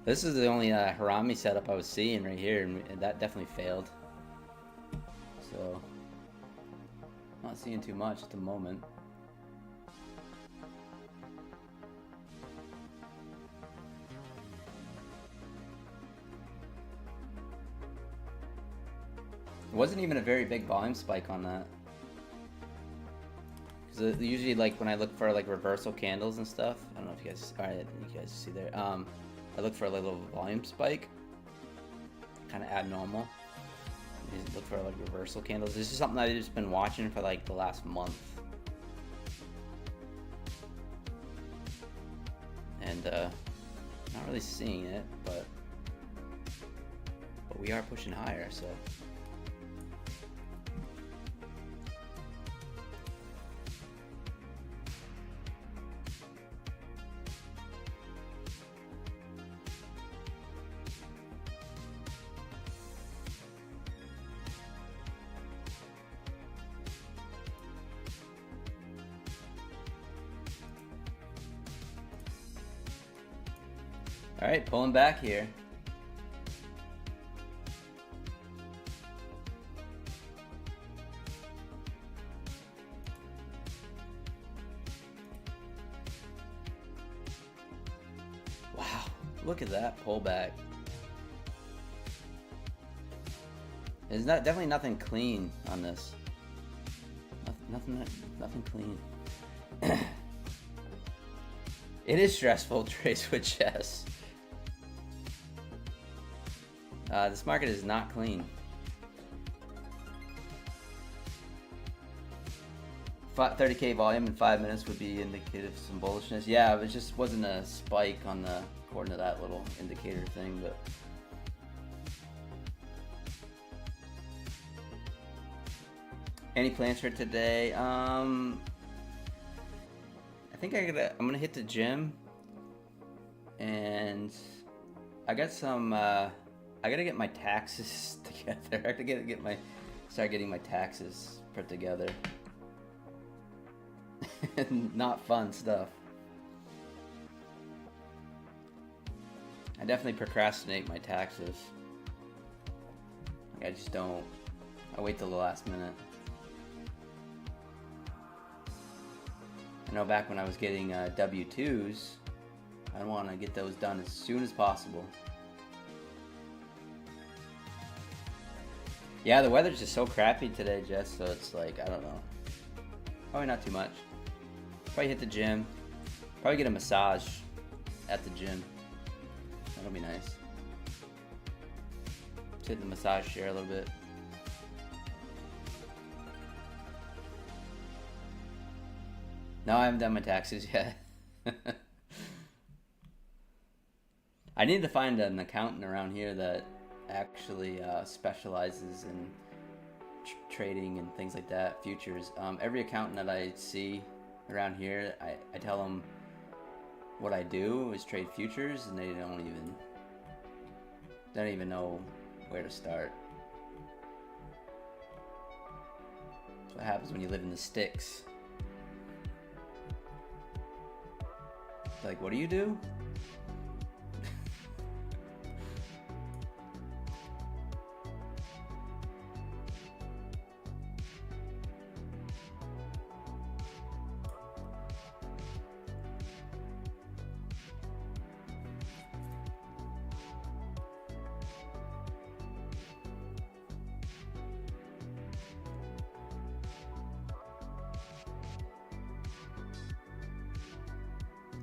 This is the only Harami setup I was seeing right here, and that definitely failed. So, not seeing too much at the moment. It wasn't even a very big volume spike on that. Because usually, like when I look for like reversal candles and stuff, I don't know if you guys, all right, you guys see there. I look for a little volume spike, kind of abnormal. You look for like reversal candles. This is something I've just been watching for like the last month, and not really seeing it, but we are pushing higher, so. All right, pulling back here. Wow, look at that pullback. There's definitely nothing clean on this. Nothing clean. It is stressful, trades with chess. This market is not clean. 30K volume in 5 minutes would be indicative of some bullishness. Yeah, it just wasn't a spike on the, according to that little indicator thing, but. Any plans for today? I think I'm gonna hit the gym and I got some. I gotta get my taxes together. I have to start getting my taxes put together. Not fun stuff. I definitely procrastinate my taxes. Like, I just don't. I wait till the last minute. I know back when I was getting W-2s, I want to get those done as soon as possible. Yeah, the weather's just so crappy today, Jess, so it's like, I don't know. Probably not too much. Probably hit the gym. Probably get a massage at the gym. That'll be nice. Sit in the massage chair a little bit. No, I haven't done my taxes yet. I need to find an accountant around here that actually specializes in trading and things like that, futures. Every accountant that I see around here, I tell them what I do is trade futures, and they don't even know where to start. That's what happens when you live in the sticks. It's like, what do you do?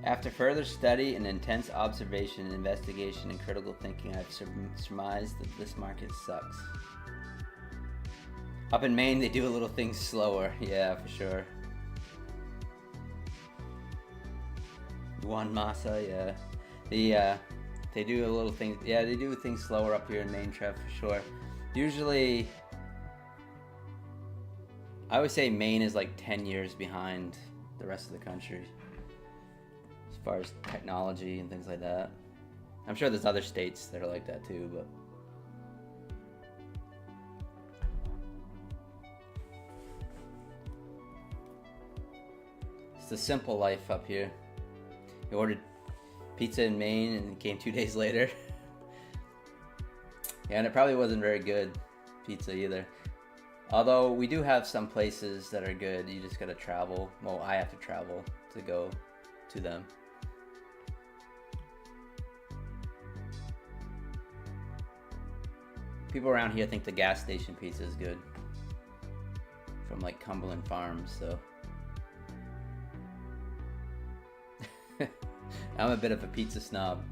After further study and intense observation and investigation and critical thinking, I've surmised that this market sucks. Up in Maine, they do a little things slower. Yeah, for sure. Juan Masa, yeah. They do a little thing. Yeah, they do things slower up here in Maine, Trev, for sure. Usually, I would say Maine is like 10 years behind the rest of the country as far as technology and things like that. I'm sure there's other states that are like that too, but it's the simple life up here. You ordered pizza in Maine and it came 2 days later. Yeah, and it probably wasn't very good pizza either. Although we do have some places that are good. You just gotta travel. Well, I have to travel to go to them. People around here think the gas station pizza is good. From like Cumberland Farms, so. I'm a bit of a pizza snob.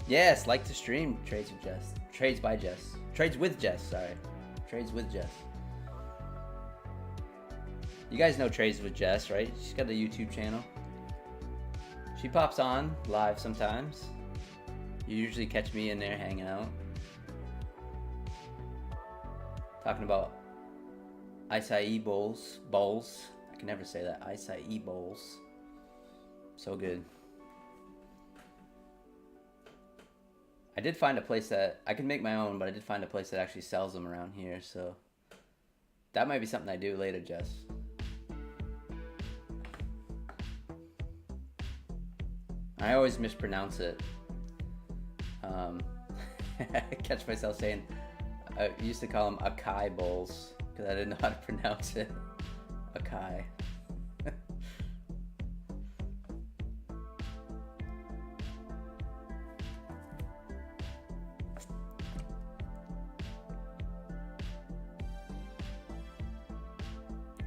Yes, like to stream Trades with Jess. Trades by Jess. Trades with Jess, sorry. Trades with Jess. You guys know Trades with Jess, right? She's got a YouTube channel. She pops on live sometimes. You usually catch me in there hanging out. Talking about acai bowls. I can never say that. Acai bowls. So good. I did find a place that I can make my own, but I did find a place that actually sells them around here, so that might be something I do later, Jess. I always mispronounce it. I catch myself saying, I used to call them acai bowls because I didn't know how to pronounce it. Acai.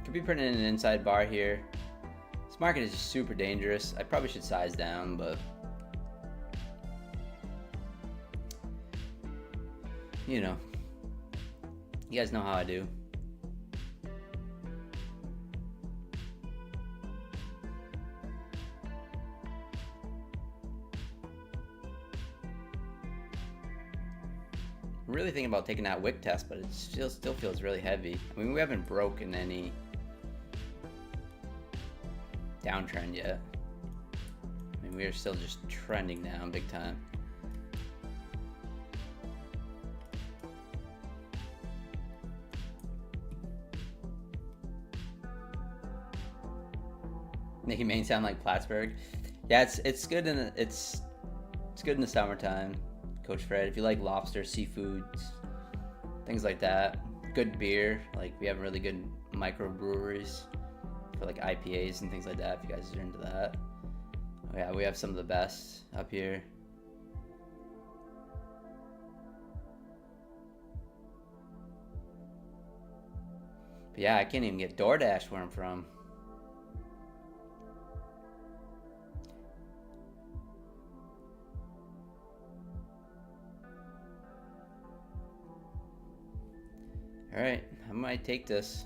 Could be putting in an inside bar here. This market is just super dangerous. I probably should size down, but you know, you guys know how I do. I'm really thinking about taking that wick test, but it still feels really heavy. I mean, we haven't broken any downtrend yet. I mean, mean, we are still just trending down big time. Making Maine sound like Plattsburgh. Yeah, it's good in it's good in the summertime, Coach Fred. If you like lobster, seafoods, things like that. Good beer. Like, we have really good microbreweries for like IPAs and things like that. If you guys are into that. Oh, yeah, we have some of the best up here. But yeah, I can't even get DoorDash where I'm from. Alright, I might take this.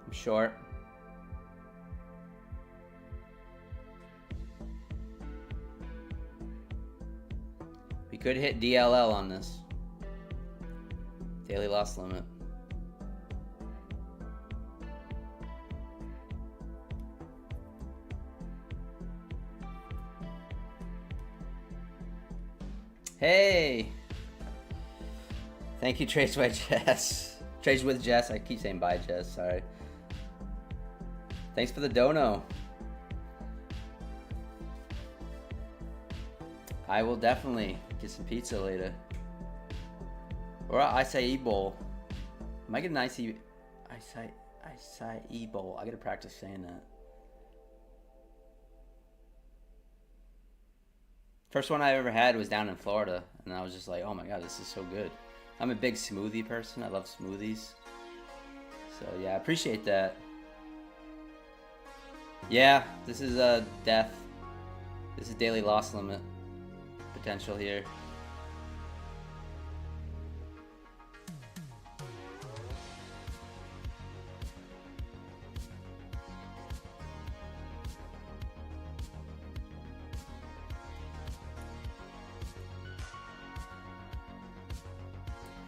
I'm short. We could hit DLL on this. Daily loss limit. Hey! Thank you, Trades by Jess. Trades with Jess. I keep saying bye, Jess. Sorry. Thanks for the dono. I will definitely get some pizza later. Or an acai bowl. I might get an acai bowl. I gotta practice saying that. First one I ever had was down in Florida, and I was just like, oh my god, this is so good. I'm a big smoothie person. I love smoothies. So yeah, I appreciate that. Yeah, this is a death. This is daily loss limit potential here.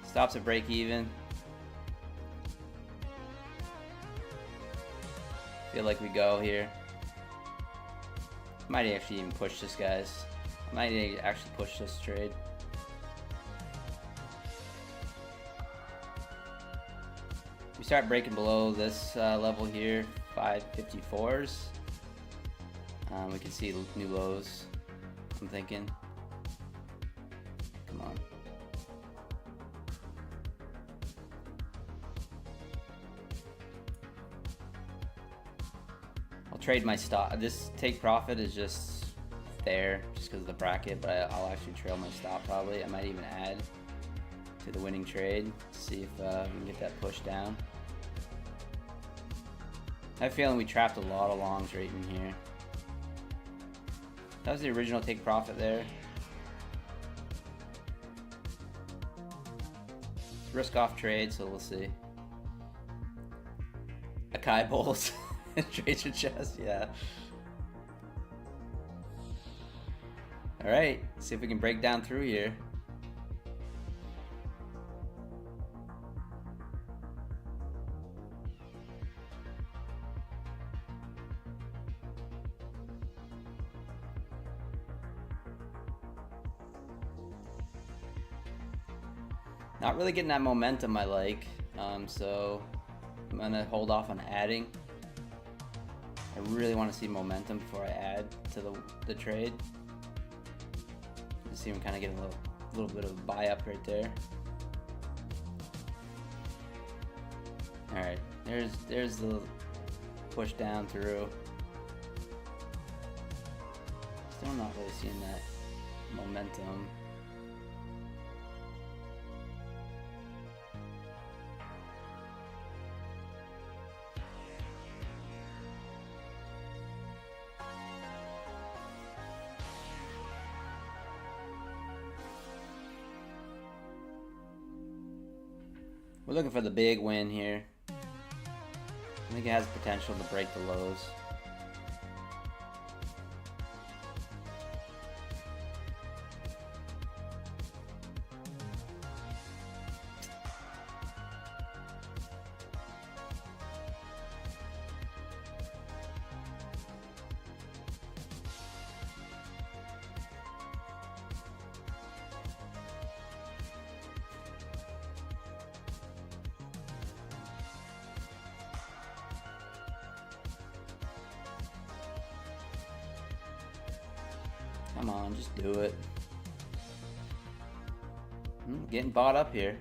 Stops at break even. Feel like we go here. Might actually even push this, guys. Might actually push this trade. We start breaking below this level here, 554s. We can see new lows. I'm thinking. Come on. I'll trade my stop. This take profit is just there just because of the bracket, but I'll actually trail my stop probably. I might even add to the winning trade to see if we can get that push down. I have a feeling we trapped a lot of longs right in here. That was the original take profit there. Risk off trade, so we'll see. Acai bowls. Trades your chest, yeah. Alright, see if we can break down through here. Not really getting that momentum I like, so I'm gonna hold off on adding. I really want to see momentum before I add to the trade. You see him kind of getting a little bit of a buy up right there. All right, there's the push down through. Still not really seeing that momentum. We're looking for the big win here. I think it has potential to break the lows. Come on, just do it. Getting bought up here.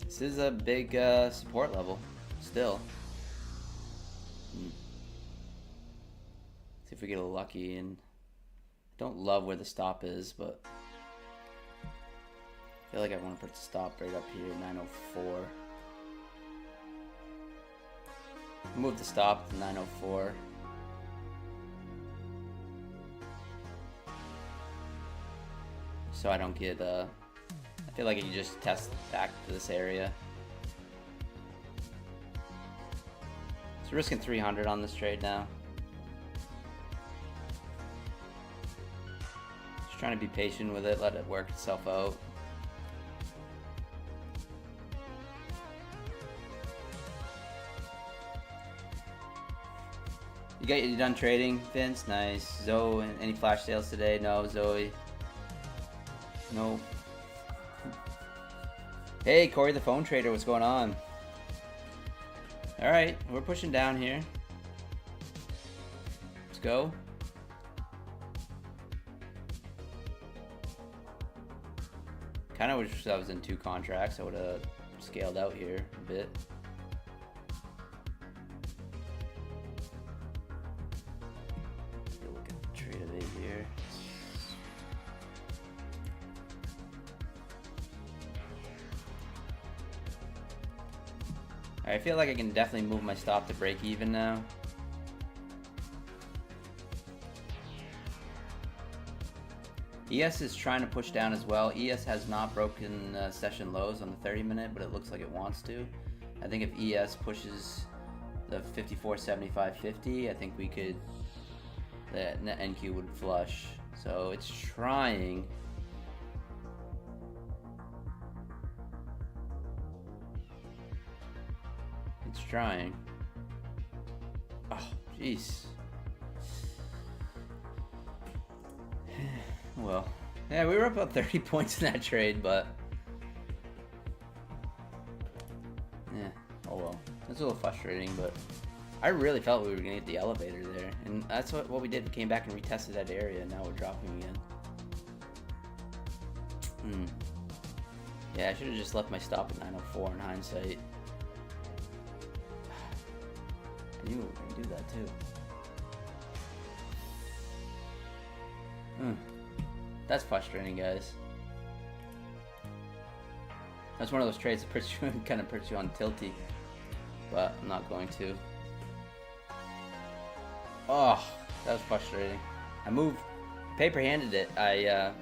This is a big support level, still. See if we get a lucky, and don't love where the stop is, but I feel like I want to put the stop right up here, 904. Move the stop to 904. So I don't get, I feel like you just test back to this area. So risking 300 on this trade now. Just trying to be patient with it, let it work itself out. You done trading, Vince? Nice. Zoe, any flash sales today? No, Zoe. No. Hey, Corey the phone trader, what's going on? Alright, we're pushing down here. Let's go. Kind of wish I was in 2 contracts. I would have scaled out here a bit. Look at the trade of it here. I feel like I can definitely move my stop to break even now. ES is trying to push down as well. ES has not broken session lows on the 30-minute, but it looks like it wants to. I think if ES pushes the 54.75.50, I think we could, the NQ would flush. So it's trying. It's trying. Oh, jeez. Well, yeah, we were up about 30 points in that trade, but yeah, oh well. That's a little frustrating, but I really felt we were gonna get the elevator there, and that's what we did. We came back and retested that area, and now we're dropping again. Yeah, I should have just left my stop at 904 in hindsight. I knew we were gonna do that too. That's frustrating, guys. That's one of those trades that puts you kind of puts you on tilty, but I'm not going to. Oh, that was frustrating. I moved, paper-handed it. I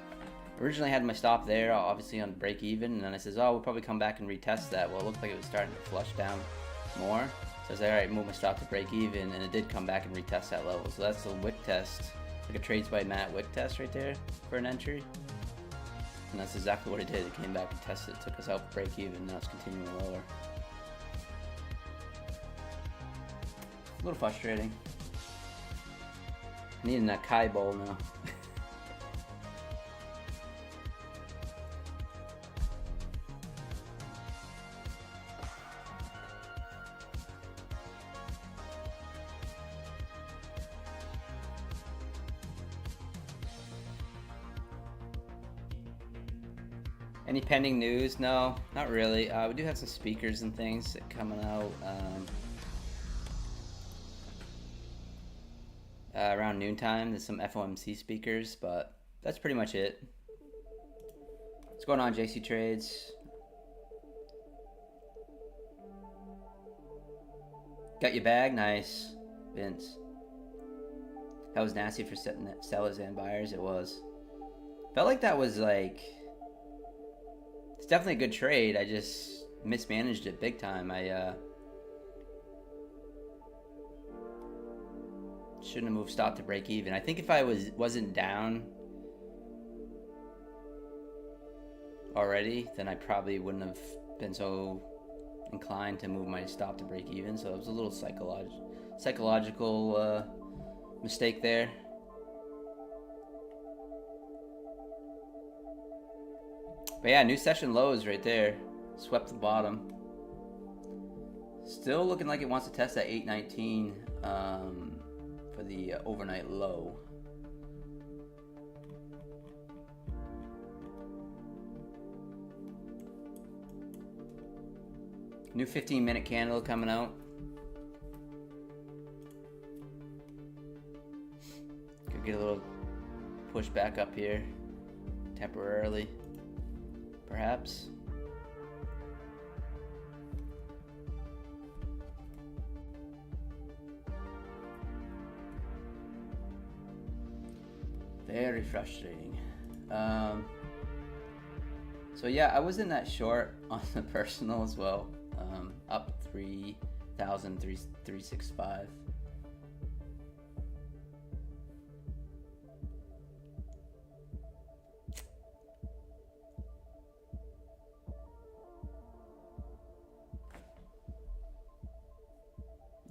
originally had my stop there, obviously on break even, and then I says, oh, we'll probably come back and retest that. Well, it looked like it was starting to flush down more. So I was like, all right, move my stop to break even, and it did come back and retest that level. So that's the wick test. Like a trades by Matt wick test right there for an entry, and that's exactly what it did. It came back and tested, took us out break even. Now it's continuing lower. A little frustrating. Needing that Kai bowl now. Any pending news? No, not really. We do have some speakers and things coming out around noontime. There's some FOMC speakers, but that's pretty much it. What's going on, JC Trades? Got your bag? Nice, Vince. That was nasty for sellers and buyers. It was. Felt like that was like... It's definitely a good trade. I just mismanaged it big time. I shouldn't have moved stop to break even. I think if I wasn't down already, then I probably wouldn't have been so inclined to move my stop to break even. So it was a little psychological mistake there. But yeah, new session lows right there. Swept the bottom. Still looking like it wants to test that 819. for the overnight low. New 15-minute candle coming out. Could get a little push back up here temporarily, perhaps. Very frustrating. So yeah, I was in that short on the personal as well. Up 3,365.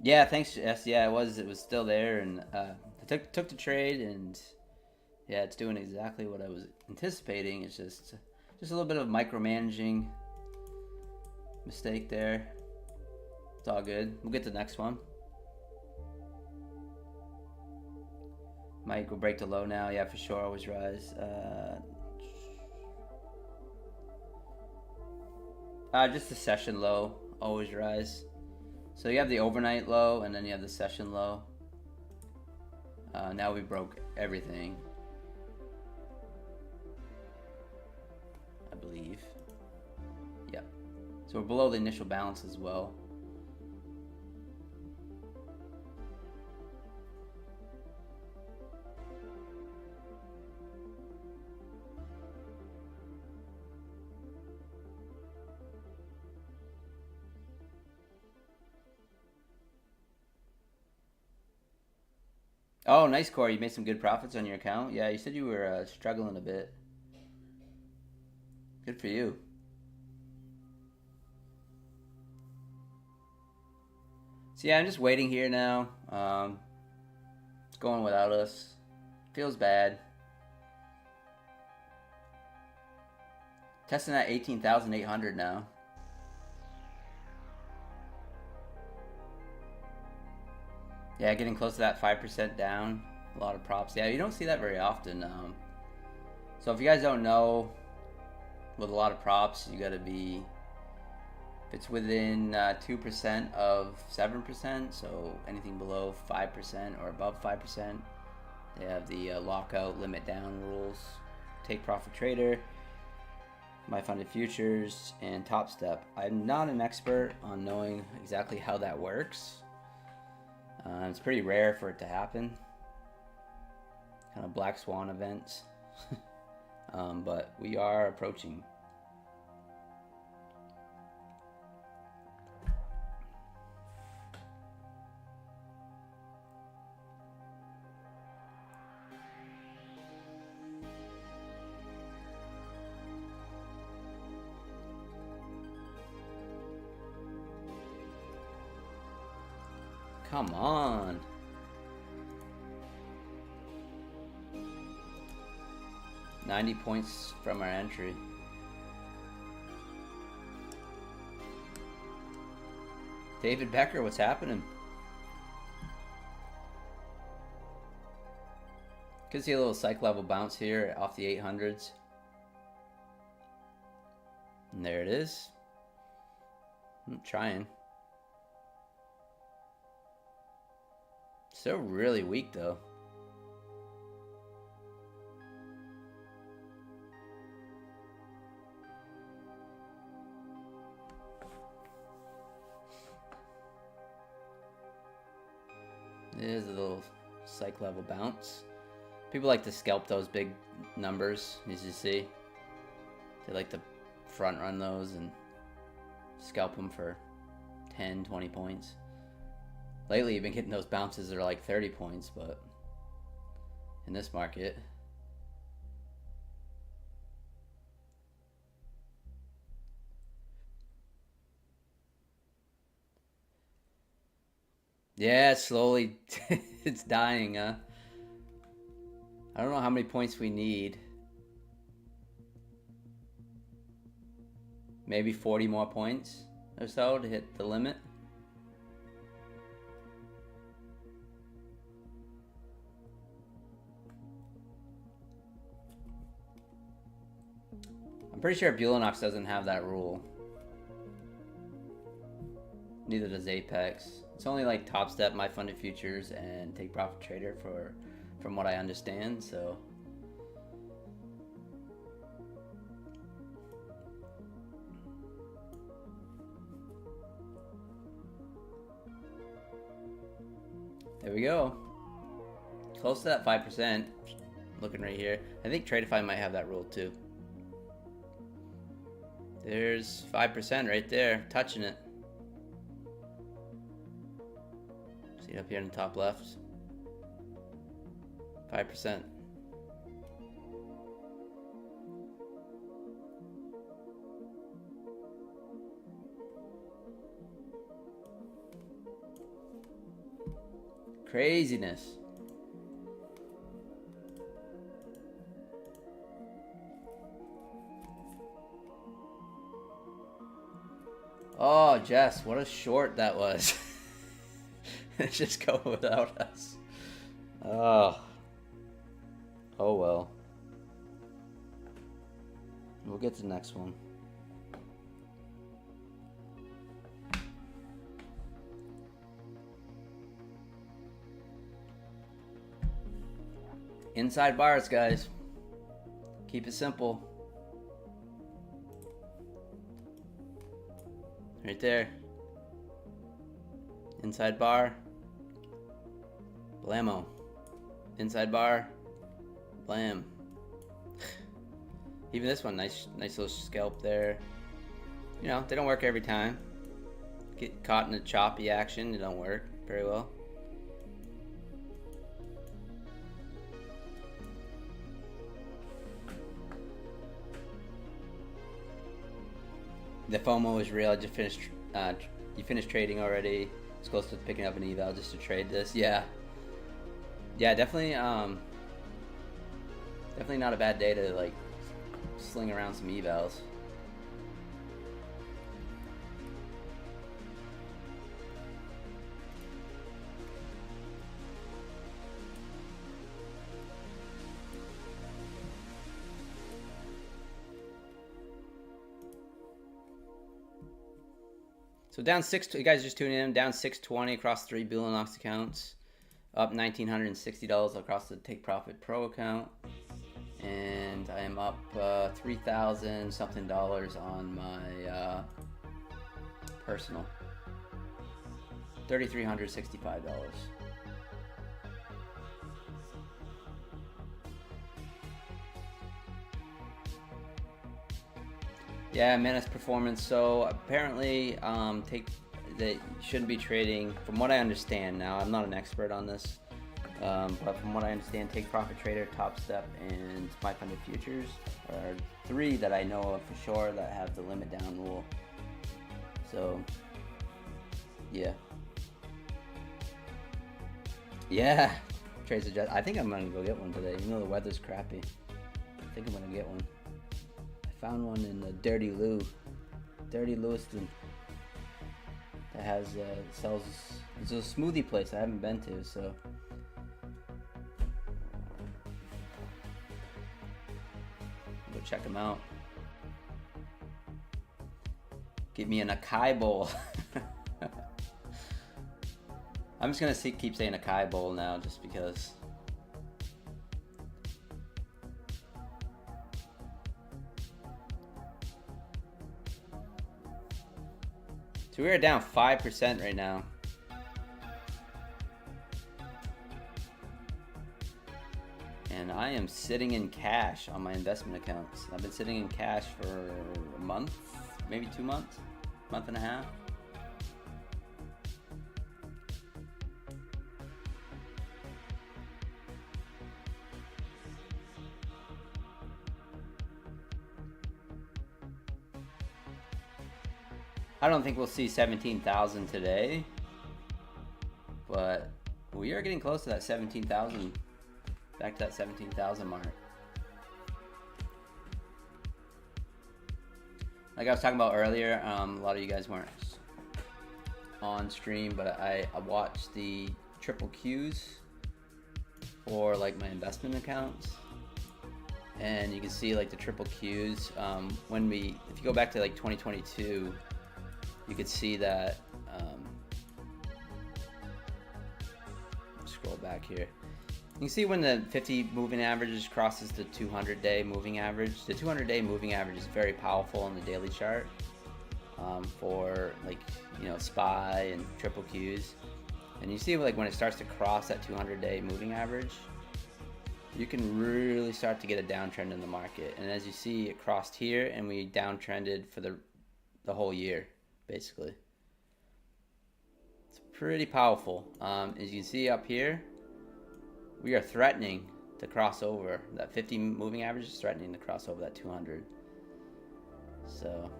Yeah, thanks. Yes, yeah, it was still there, and I took the trade, and yeah, it's doing exactly what I was anticipating. It's just a little bit of micromanaging mistake there. It's all good. We'll get to the next one. Might go break the low now. Yeah, for sure. Always rise. Just the session low. Always rise. So you have the overnight low, and then you have the session low. Now we broke everything, I believe. Yep. So we're below the initial balance as well. Oh, nice, Corey. You made some good profits on your account. Yeah, you said you were struggling a bit. Good for you. So yeah, I'm just waiting here now. It's going without us. Feels bad. Testing at 18,800 now. Yeah, getting close to that 5% down. A lot of props. Yeah, you don't see that very often. So if you guys don't know, with a lot of props, you gotta be, if it's within 2% of 7%, so anything below 5% or above 5%, they have the lockout limit down rules. Take Profit Trader, My Funded Futures, and Top Step. I'm not an expert on knowing exactly how that works. It's pretty rare for it to happen. Kind of black swan events. But we are approaching. Come on. $90 points from our entry. David Becker, what's happening? Could see a little psych level bounce here off the 800s. And there it is. I'm trying. Still really weak though. It is a little psych level bounce. People like to scalp those big numbers, as you see. They like to front run those and scalp them for 10, 20 points. Lately, you've been getting those bounces that are like 30 points, but in this market, yeah, slowly it's dying, huh? I don't know how many points we need. Maybe 40 more points or so to hit the limit. pretty sure Bulenox doesn't have that rule. Neither does Apex. It's only like Top Step, My Funded Futures, and Take Profit Trader from what I understand. So there we go. Close to that 5%. Looking right here. I think Tradeify might have that rule too. There's 5% right there, touching it. See it up here in the top left? 5%. Craziness. Oh, Jess, what a short that was. Just go without us. Oh. Oh well. We'll get to the next one. Inside bars, guys. Keep it simple. Right there. Inside bar. Blammo. Inside bar. Blam. Even this one, nice little scalp there. You know, they don't work every time. Get caught in a choppy action, they don't work very well. The FOMO is real. I just finished. You finished trading already. It's close to picking up an eval just to trade this. Yeah. Yeah, definitely. Definitely not a bad day to like sling around some evals. So down you guys just tuning in, down 620 across 3 Bulenox accounts, up $1,960 across the Take Profit Pro account, and I am up 3,000 something dollars on my personal, $3,365. Yeah, Menace performance. So apparently, that shouldn't be trading. From what I understand, now I'm not an expert on this, but from what I understand, Take Profit Trader, Top Step, and My Funded Futures are 3 that I know of for sure that have the limit down rule. So, yeah, yeah. Trades adjust. I think I'm gonna go get one today. Even though the weather's crappy, I think I'm gonna get one. Found one in the Dirty Lewiston that has sells. It's a smoothie place I haven't been to, so go check them out. Get me an acai bowl. I'm just gonna keep saying acai bowl now, just because. So we are down 5% right now. And I am sitting in cash on my investment accounts. I've been sitting in cash for a month, maybe 2 months, month and a half. I don't think we'll see 17,000 today, but we are getting close to that 17,000, back to that 17,000 mark. Like I was talking about earlier, a lot of you guys weren't on stream, but I watched the triple Qs for like my investment accounts, and you can see like the triple Qs. If you go back to like 2022, you could see that. Scroll back here. You can see when the 50 moving averages crosses the 200-day moving average. The 200-day moving average is very powerful on the daily chart for like SPY and triple Qs. And you see like when it starts to cross that 200-day moving average, you can really start to get a downtrend in the market. And as you see, it crossed here, and we downtrended for the whole year, basically. It's pretty powerful. As you can see up here, we are threatening to cross over. That 50 moving average is threatening to cross over that 200. So,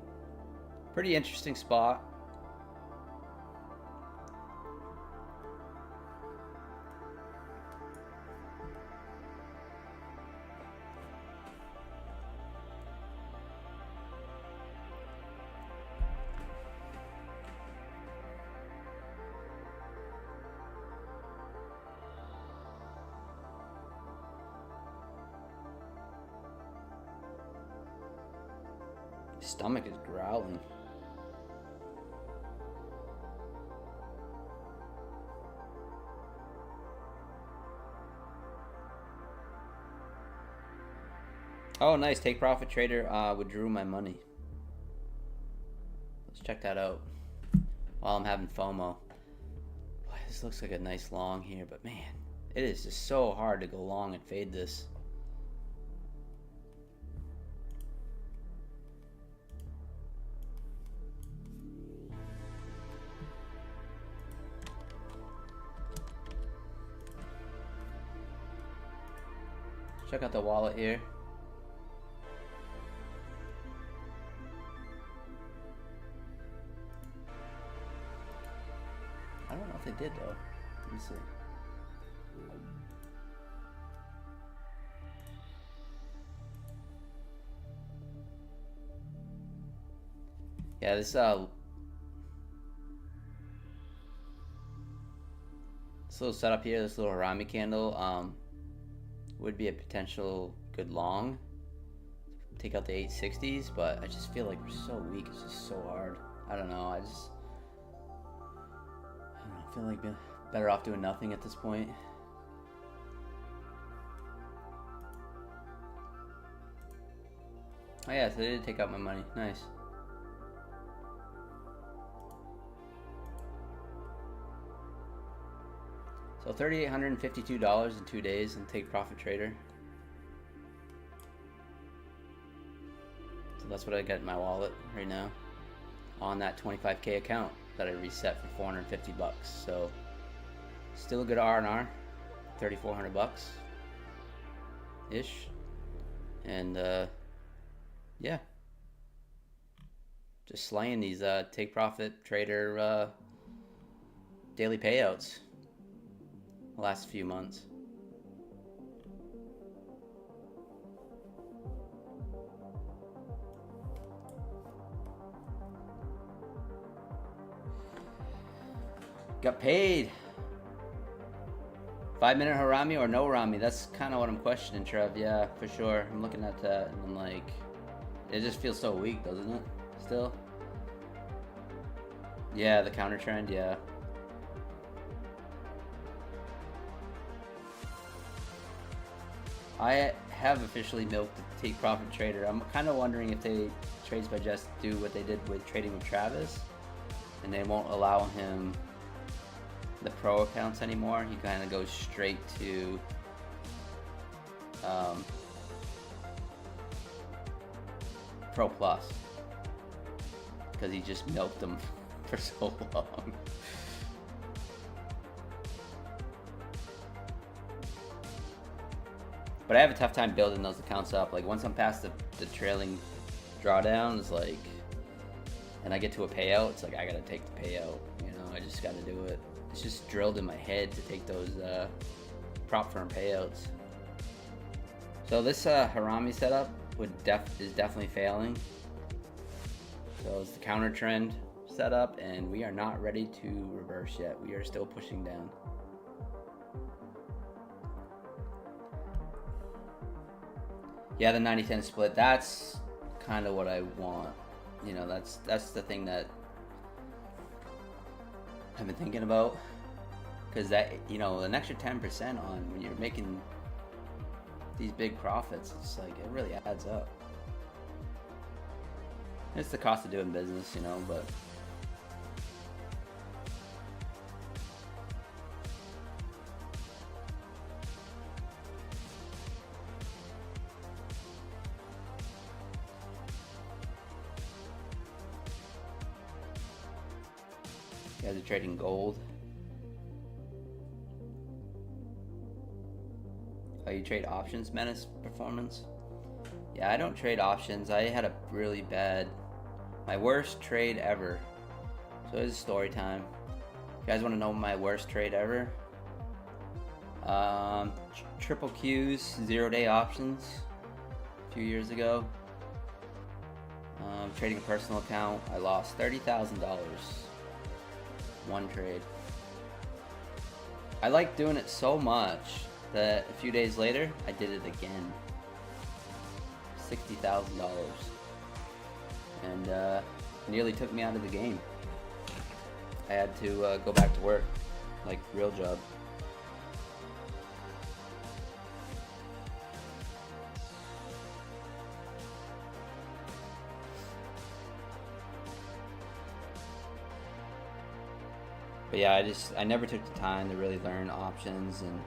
pretty interesting spot. Stomach is growling. Oh, nice. Take profit trader withdrew my money. Let's check that out while I'm having FOMO. Boy, this looks like a nice long here, but man, it is just so hard to go long and fade this. Check out the wallet here. I don't know if they did though. Let me see. Yeah, this little setup here, this little Harami candle, would be a potential good long. Take out the 860s, but I just feel like we're so weak. It's just so hard. I don't know. I feel like better off doing nothing at this point. Oh yeah, so they did take out my money. Nice. So $3,852 in 2 days on Take Profit Trader. So that's what I got in my wallet right now on that 25K account that I reset for 450 bucks. So still a good R&R, 3,400 bucks ish. And yeah, just slaying these Take Profit Trader daily payouts the last few months. Got paid. 5-minute Harami or no Harami? That's kind of what I'm questioning, Trev. Yeah, for sure. I'm looking at that and I'm like, it just feels so weak, doesn't it? Still? Yeah, the counter trend, yeah. I have officially milked the Take Profit Trader. I'm kind of wondering if they Trades by Just do what they did with trading with Travis, and they won't allow him the pro accounts anymore. He kind of goes straight to Pro Plus because he just milked them for so long. But I have a tough time building those accounts up. Like once I'm past the trailing drawdowns, like, and I get to a payout, it's like I gotta take the payout. You know, I just gotta do it. It's just drilled in my head to take those prop firm payouts. So this Harami setup is definitely failing. So it's the counter trend setup, and we are not ready to reverse yet. We are still pushing down. Yeah, the 90-10 split. That's kind of what I want. You know, that's the thing that I've been thinking about. Because that, you know, an extra 10% on when you're making these big profits, it's like it really adds up. It's the cost of doing business, you know, but you guys are trading gold. Oh, you trade options, Menace Performance? Yeah, I don't trade options. I had a really bad, my worst trade ever. So it's story time. You guys want to know my worst trade ever? Triple Q's 0-day options a few years ago. Trading a personal account. I lost $30,000. One trade. I liked doing it so much that a few days later, I did it again. $60,000. And nearly took me out of the game. I had to go back to work, like real job. But yeah, I never took the time to really learn options and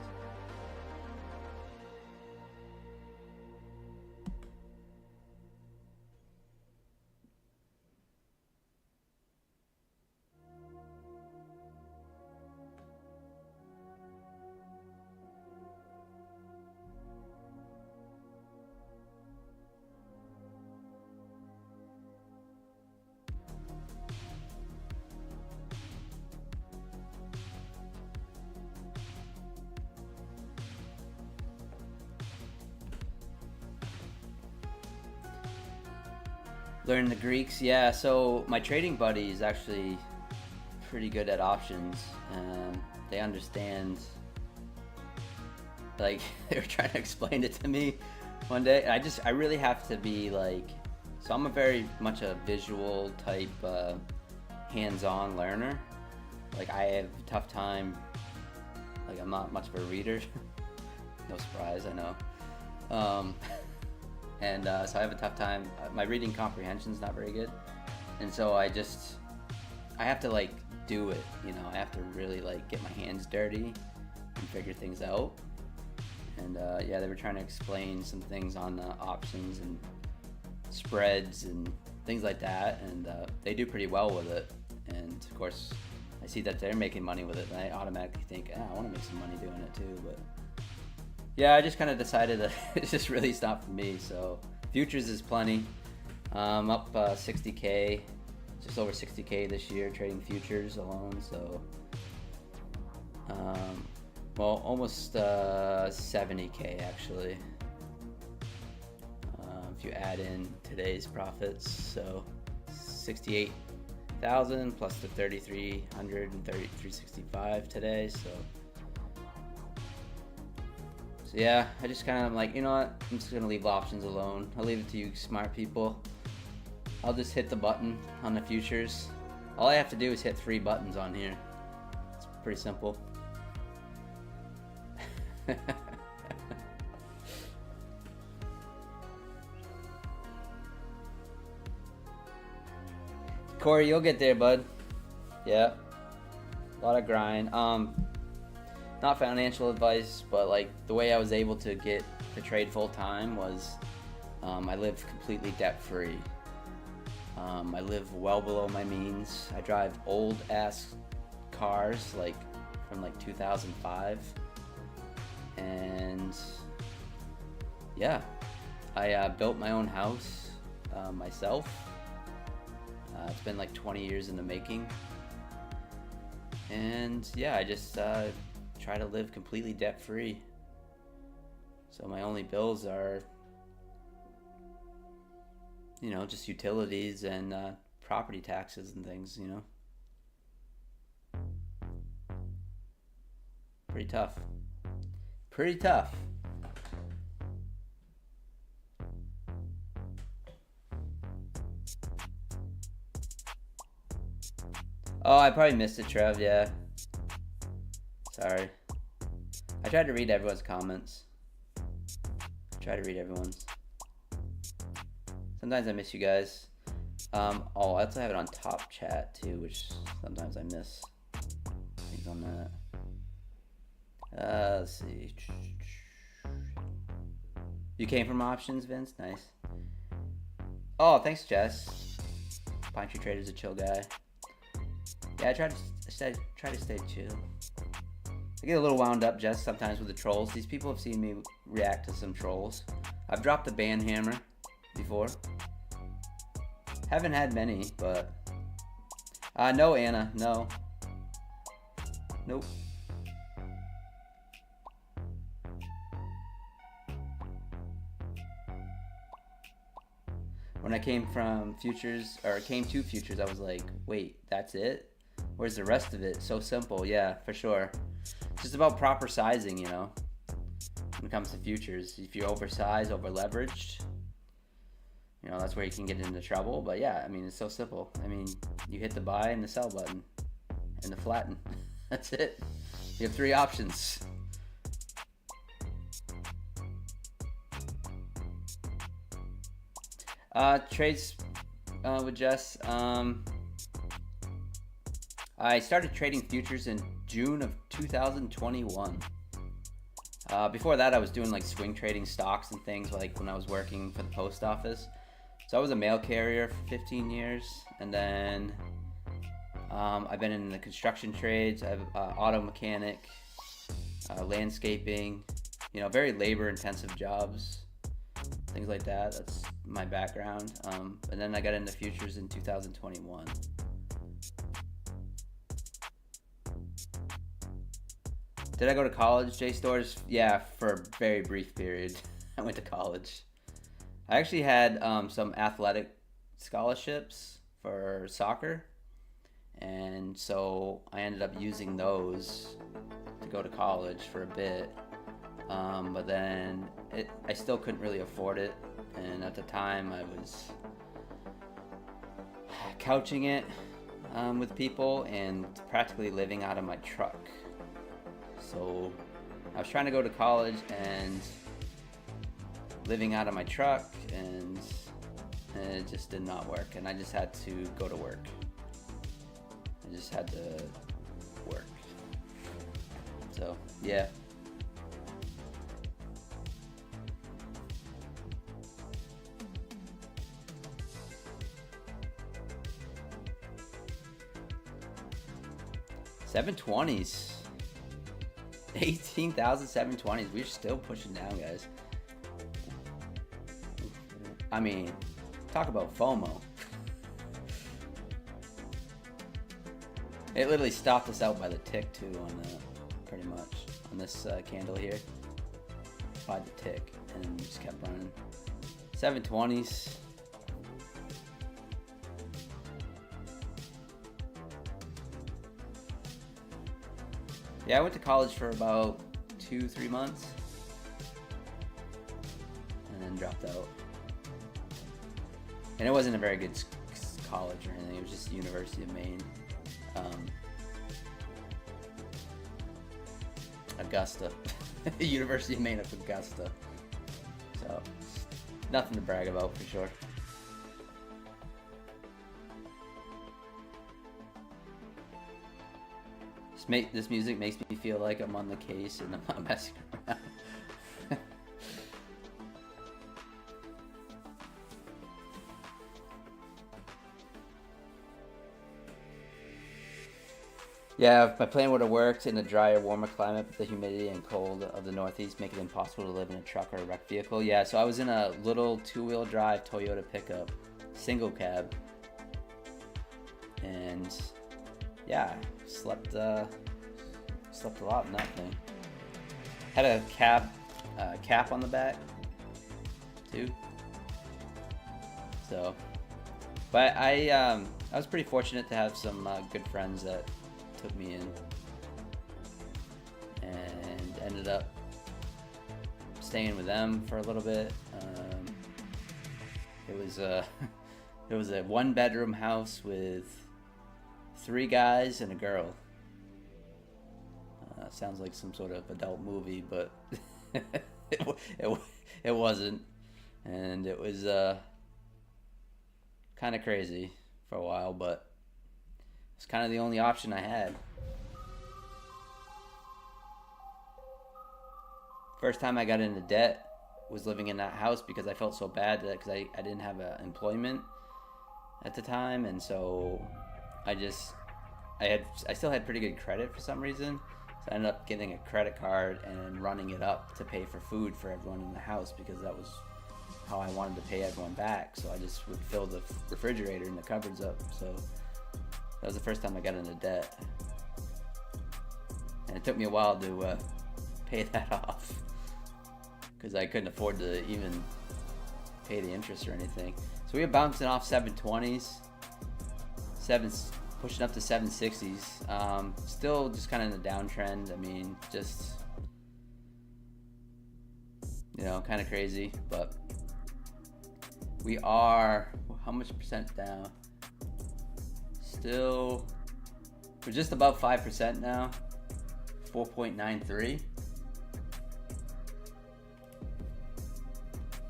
learn the Greeks. Yeah, so my trading buddy is actually pretty good at options, and they understand. Like they were trying to explain it to me one day. I really have to be like, so I'm a very much a visual type, hands-on learner. Like I have a tough time. Like I'm not much of a reader. No surprise, I know. And so I have a tough time. My reading comprehension is not very good, and so I have to like do it. You know, I have to really like get my hands dirty and figure things out. And yeah, they were trying to explain some things on options and spreads and things like that, and they do pretty well with it. And of course, I see that they're making money with it, and I automatically think, I want to make some money doing it too. But yeah, I just kind of decided that it's just really not for me. So futures is plenty. Up 60K, just over 60K this year trading futures alone. So well, almost 70K actually, if you add in today's profits. So 68,000 plus the 3,300 and 3,365 today. So yeah, I just kind of like, you know what, I'm just gonna leave options alone. I'll leave it to you smart people. I'll just hit the button on the futures. All I have to do is hit 3 buttons on here. It's pretty simple. Corey, you'll get there, bud. Yeah, a lot of grind. Not financial advice, but like the way I was able to get to trade full time was I live completely debt free. I live well below my means. I drive old ass cars like from like 2005, and yeah, I built my own house myself. It's been like 20 years in the making, and yeah, I just try to live completely debt free. So my only bills are, you know, just utilities and property taxes and things, you know. Pretty tough. Pretty tough. Oh, I probably missed it, Trev. Yeah. Sorry. I tried to read everyone's comments. Try to read everyone's. Sometimes I miss you guys. Oh, I also have it on top chat too, which sometimes I miss things on that. Let's see. You came from options, Vince? Nice. Oh, thanks, Jess. Pine Tree Trader's a chill guy. Yeah, I try to stay chill. I get a little wound up, Jess, sometimes with the trolls. These people have seen me react to some trolls. I've dropped the ban hammer before. Haven't had many, but... no, Anna. No. Nope. When I came from Futures, or came to Futures, I was like, wait, that's it? Where's the rest of it? So simple. Yeah, for sure. It's just about proper sizing, you know, when it comes to futures. If you're oversized, over leveraged, you know, that's where you can get into trouble. But yeah, I mean, it's so simple. I mean, you hit the buy and the sell button and the flatten. That's it. You have 3 options. Trades with Jess. I started trading futures in June of 2021. Before that, I was doing like swing trading stocks and things like when I was working for the post office. So I was a mail carrier for 15 years, and then I've been in the construction trades. I've auto mechanic, landscaping, you know, very labor-intensive jobs, things like that. That's my background. And then I got into futures in 2021. Did I go to college, JStores? Yeah, for a very brief period. I went to college. I actually had some athletic scholarships for soccer, and so I ended up using those to go to college for a bit. But then I still couldn't really afford it, and at the time I was couching it with people and practically living out of my truck. So I was trying to go to college and living out of my truck, and it just did not work, and I just had to go to work. I just had to work. So yeah. $720s. 18,720s. We're still pushing down, guys. I mean, talk about FOMO. It literally stopped us out by the tick too on pretty much on this candle here. By the tick, and just kept running. 720s. Yeah, I went to college for about 2-3 months and then dropped out. And it wasn't a very good college or anything. It was just the University of Maine. Augusta. University of Maine of Augusta. So, nothing to brag about for sure. This music makes me feel like I'm on the case and I'm not messing around. Yeah, if my plan would have worked in a drier, warmer climate, but the humidity and cold of the Northeast make it impossible to live in a truck or a wrecked vehicle. Yeah, so I was in a little 2-wheel drive Toyota pickup, single cab, and yeah, slept a lot in that thing. Had a cap on the back too. So, but I was pretty fortunate to have some good friends that took me in, and ended up staying with them for a little bit. It was a 1-bedroom house with 3 guys and a girl. Sounds like some sort of adult movie, but it wasn't. And it was kind of crazy for a while, but it's kind of the only option I had. First time I got into debt was living in that house because I felt so bad that because I didn't have employment at the time, and so I still had pretty good credit for some reason. So I ended up getting a credit card and running it up to pay for food for everyone in the house because that was how I wanted to pay everyone back. So I just would fill the refrigerator and the cupboards up. So that was the first time I got into debt. And it took me a while to pay that off because I couldn't afford to even pay the interest or anything. So we were bouncing off 720s, pushing up to 760s. Still just kind of in a downtrend. I mean, just, kind of crazy, but we are, how much percent down? Still, we're just above 5% now, 4.93.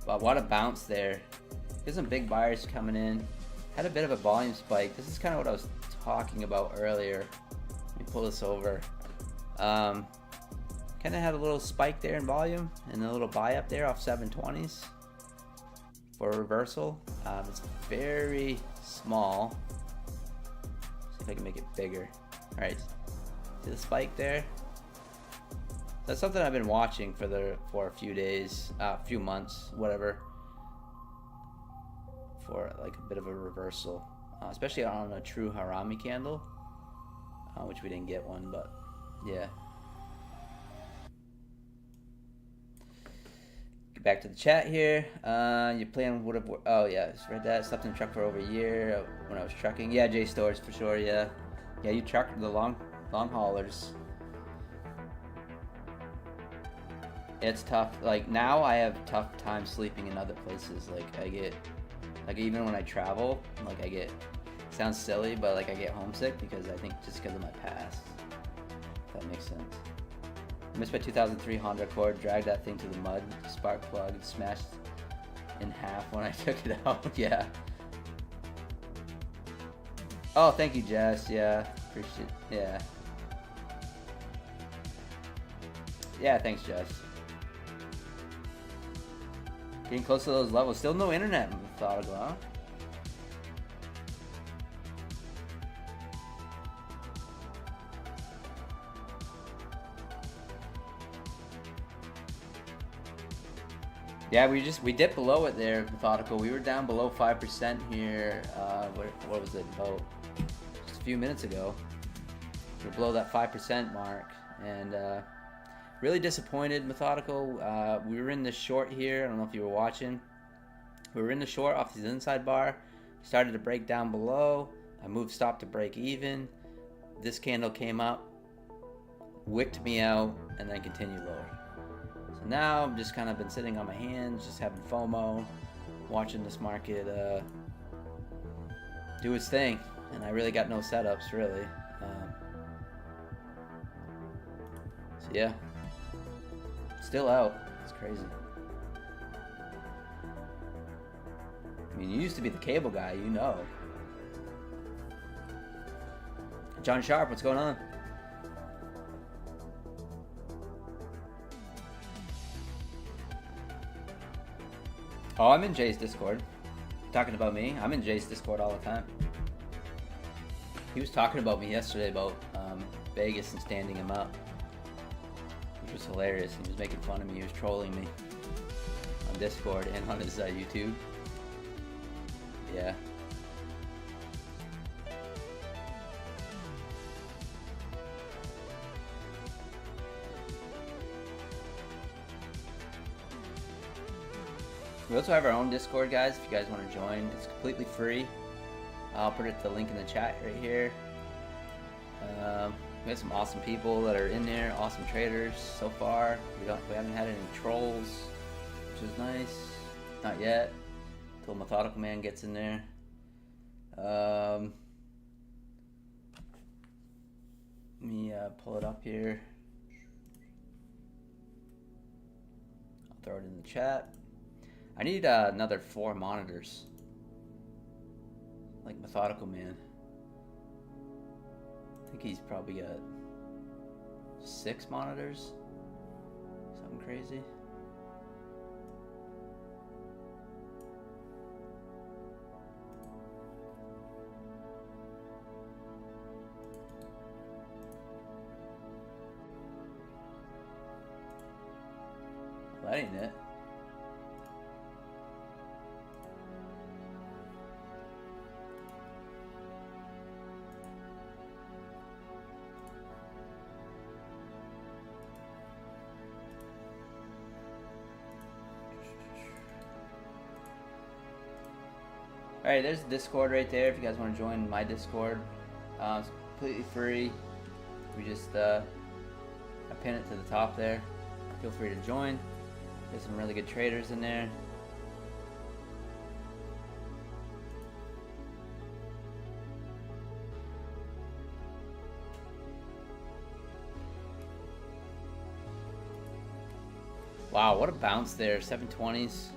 But what a bounce there. There's some big buyers coming in. Had a bit of a volume spike. This is kind of what I was talking about earlier. Let me pull this over. Kind of had a little spike there in volume and a little buy up there off 720s for a reversal. It's very small. See if I can make it bigger. All right, see the spike there? That's something I've been watching for a few days, few months, whatever, for like a bit of a reversal, especially on a true harami candle, which we didn't get one, but yeah. Get back to the chat here. Your plan would have. Oh yeah, just read that. Slept in the truck for over a year when I was trucking. Yeah, J Stores for sure. Yeah, you truck the long haulers. It's tough. Like now I have tough time sleeping in other places. Like even when I travel, like I get, sounds silly, but like I get homesick because I think just because of my past. If that makes sense. I missed my 2003 Honda Accord, dragged that thing to the mud, spark plug, smashed in half when I took it out. Yeah. Oh, thank you, Jess. Yeah, appreciate. Yeah. Yeah, thanks, Jess. Getting close to those levels. Still no internet, methodical, huh? Yeah, we dipped below it there, methodical. We were down below 5% here. What was it? About just a few minutes ago. We're below that 5% mark, and really disappointed, methodical. We were in the short here. I don't know if you were watching. We were in the short off the inside bar. Started to break down below. I moved stop to break even. This candle came up, wicked me out, and then continued lower. So now I'm just kind of been sitting on my hands, just having FOMO, watching this market do its thing. And I really got no setups, really. So yeah. Still out. It's crazy. I mean, you used to be the cable guy, you know. John Sharp, what's going on? Oh, I'm in Jay's Discord. Talking about me? I'm in Jay's Discord all the time. He was talking about me yesterday about Vegas and standing him up. Which was hilarious. He was making fun of me. He was trolling me on Discord and on his YouTube. Yeah. We also have our own Discord, guys, if you guys want to join. It's completely free. I'll put the link in the chat right here. We have some awesome people that are in there, awesome traders so far. We haven't had any trolls, which is nice. Not yet, until Methodical Man gets in there. pull it up here. I'll throw it in the chat. I need another 4 monitors. Like Methodical Man. I think he's probably got 6 monitors. Something crazy. Well, that ain't it. Alright, there's Discord right there if you guys want to join my Discord. It's completely free. We just I pin it to the top there. Feel free to join. There's some really good traders in there. Wow, what a bounce there. 720s.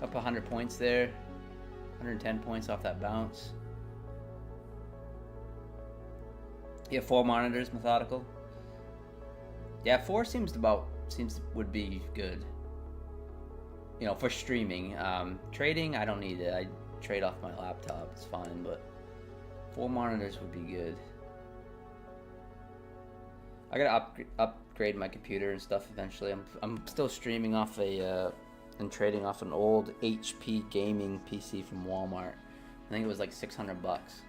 Up 100 points there. 110 points off that bounce. Yeah, 4 monitors, Methodical. Yeah, 4 would be good. You know, for streaming. Trading, I don't need it. I trade off my laptop. It's fine, but 4 monitors would be good. I gotta upgrade my computer and stuff eventually. I'm still streaming off and trading off an old HP gaming PC from Walmart. I think it was like 600 bucks.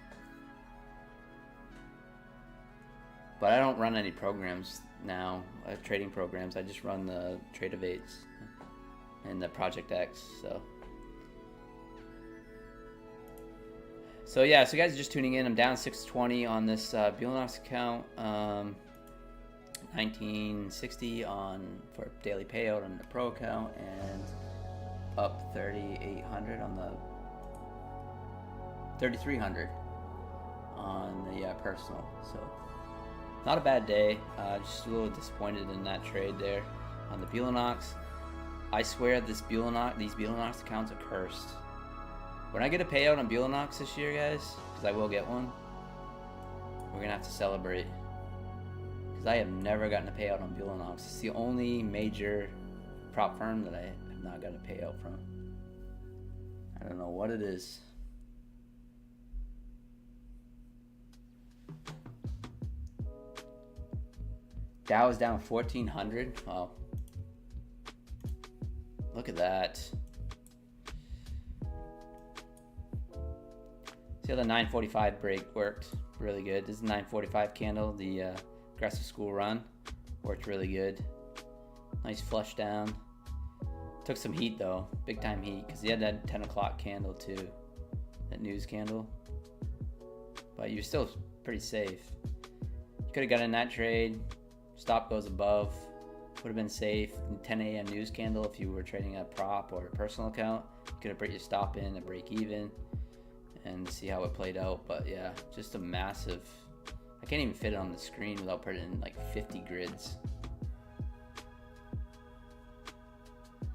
But I don't run any programs now, trading programs. I just run the Trade-of-8s and the Project X. So yeah, so you guys are just tuning in. I'm down 620 on this Buellanox account. 1960 for daily payout on the Pro account, and up 3,800 on the 3,300 on the personal. So not a bad day. Just a little disappointed in that trade there on the Buellanox. I swear these Buellanox accounts are cursed. When I get a payout on Buellanox this year, guys, because I will get one, we're gonna have to celebrate. Because I have never gotten a payout on Buellanox. It's the only major prop firm that I have not gotten a payout from. I don't know what it is. Dow is down 1,400. Wow. Look at that. See how the 945 break worked really good. This is the 945 candle, the aggressive school run. Worked really good. Nice flush down. Took some heat though, big time heat, because he had that 10 o'clock candle too, that news candle. But you're still pretty safe. You could have got in that trade. Stop goes above. Would have been safe. 10 a.m. news candle if you were trading a prop or a personal account. You could have put your stop in, a break even, and see how it played out. But yeah, just a massive. I can't even fit it on the screen without putting in like 50 grids.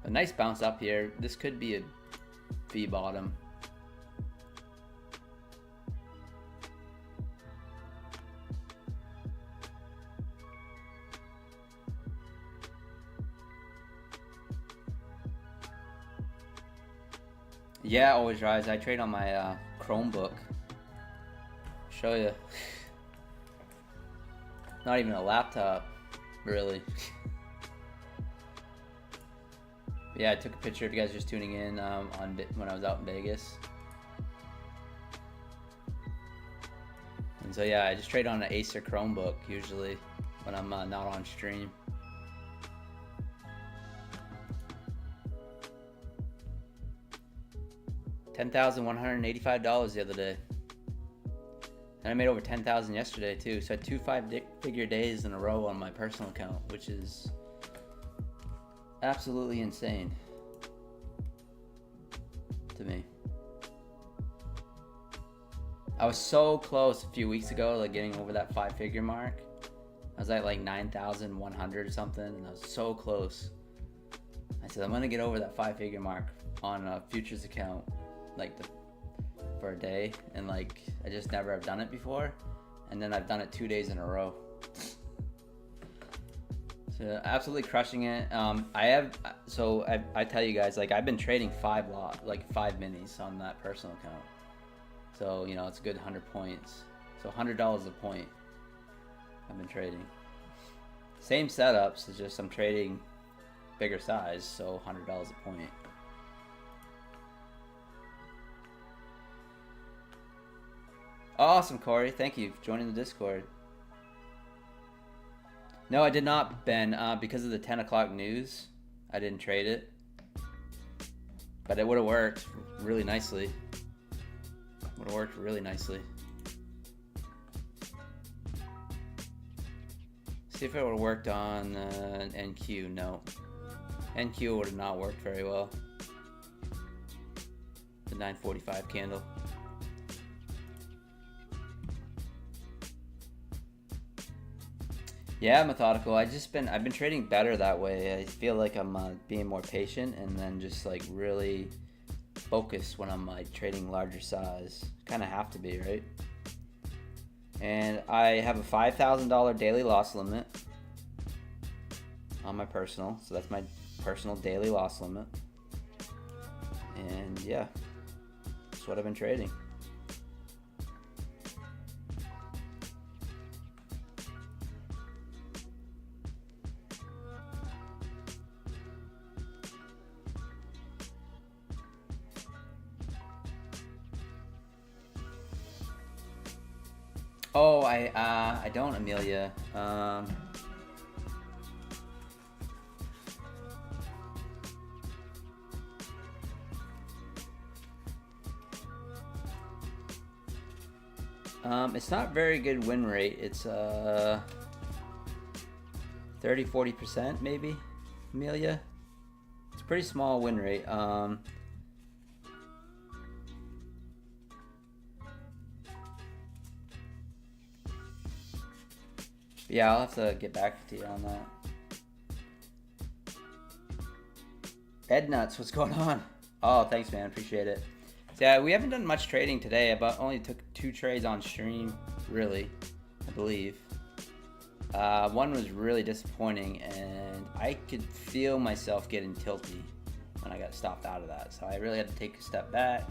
A nice bounce up here. This could be a V bottom. Yeah, always rise. I trade on my Chromebook. Show you. Not even a laptop, really. Yeah, I took a picture if you guys are just tuning in when I was out in Vegas. And so yeah, I just trade on an Acer Chromebook usually when I'm not on stream. $10,185 the other day. And I made over $10,000 yesterday too. So I had 2 5-figure days in a row on my personal account, which is absolutely insane to me. I was so close a few weeks ago, like getting over that 5-figure mark. I was at like 9,100 or something, and I was so close. I said, I'm gonna get over that 5-figure mark on a futures account, like for a day, and like I just never have done it before, and then I've done it 2 days in a row. So absolutely crushing it. I tell you guys, like I've been trading 5 minis on that personal account. So you know it's a good 100 points. So $100 a point. I've been trading. Same setups, it's just I'm trading bigger size, so $100 a point. Awesome, Corey. Thank you for joining the Discord. No, I did not, Ben. Because of the 10 o'clock news, I didn't trade it. But it would have worked really nicely. Would have worked really nicely. See if it would have worked on NQ. No. NQ would have not worked very well. The 945 candle. Yeah, methodical. I've been trading better that way. I feel like I'm being more patient and then just like really focused when I'm like trading larger size. Kind of have to be, right? And I have a $5,000 daily loss limit on my personal, so that's my personal daily loss limit. And yeah, that's what I've been trading. Oh, I don't, Amelia. It's not very good win rate. It's 30-40% maybe, Amelia. It's a pretty small win rate. Yeah, I'll have to get back to you on that. Ed Nuts, what's going on? Oh, thanks, man. Appreciate it. So, yeah, we haven't done much trading today. I only took 2 trades on stream, really, I believe. One was really disappointing, and I could feel myself getting tilty when I got stopped out of that. So I really had to take a step back.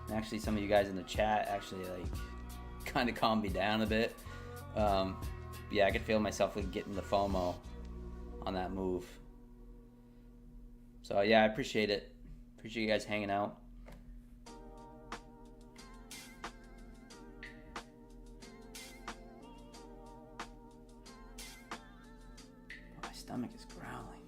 And actually, some of you guys in the chat actually like kind of calmed me down a bit. Yeah, I could feel myself like getting the FOMO on that move. So yeah, I appreciate it. Appreciate you guys hanging out. My stomach is growling.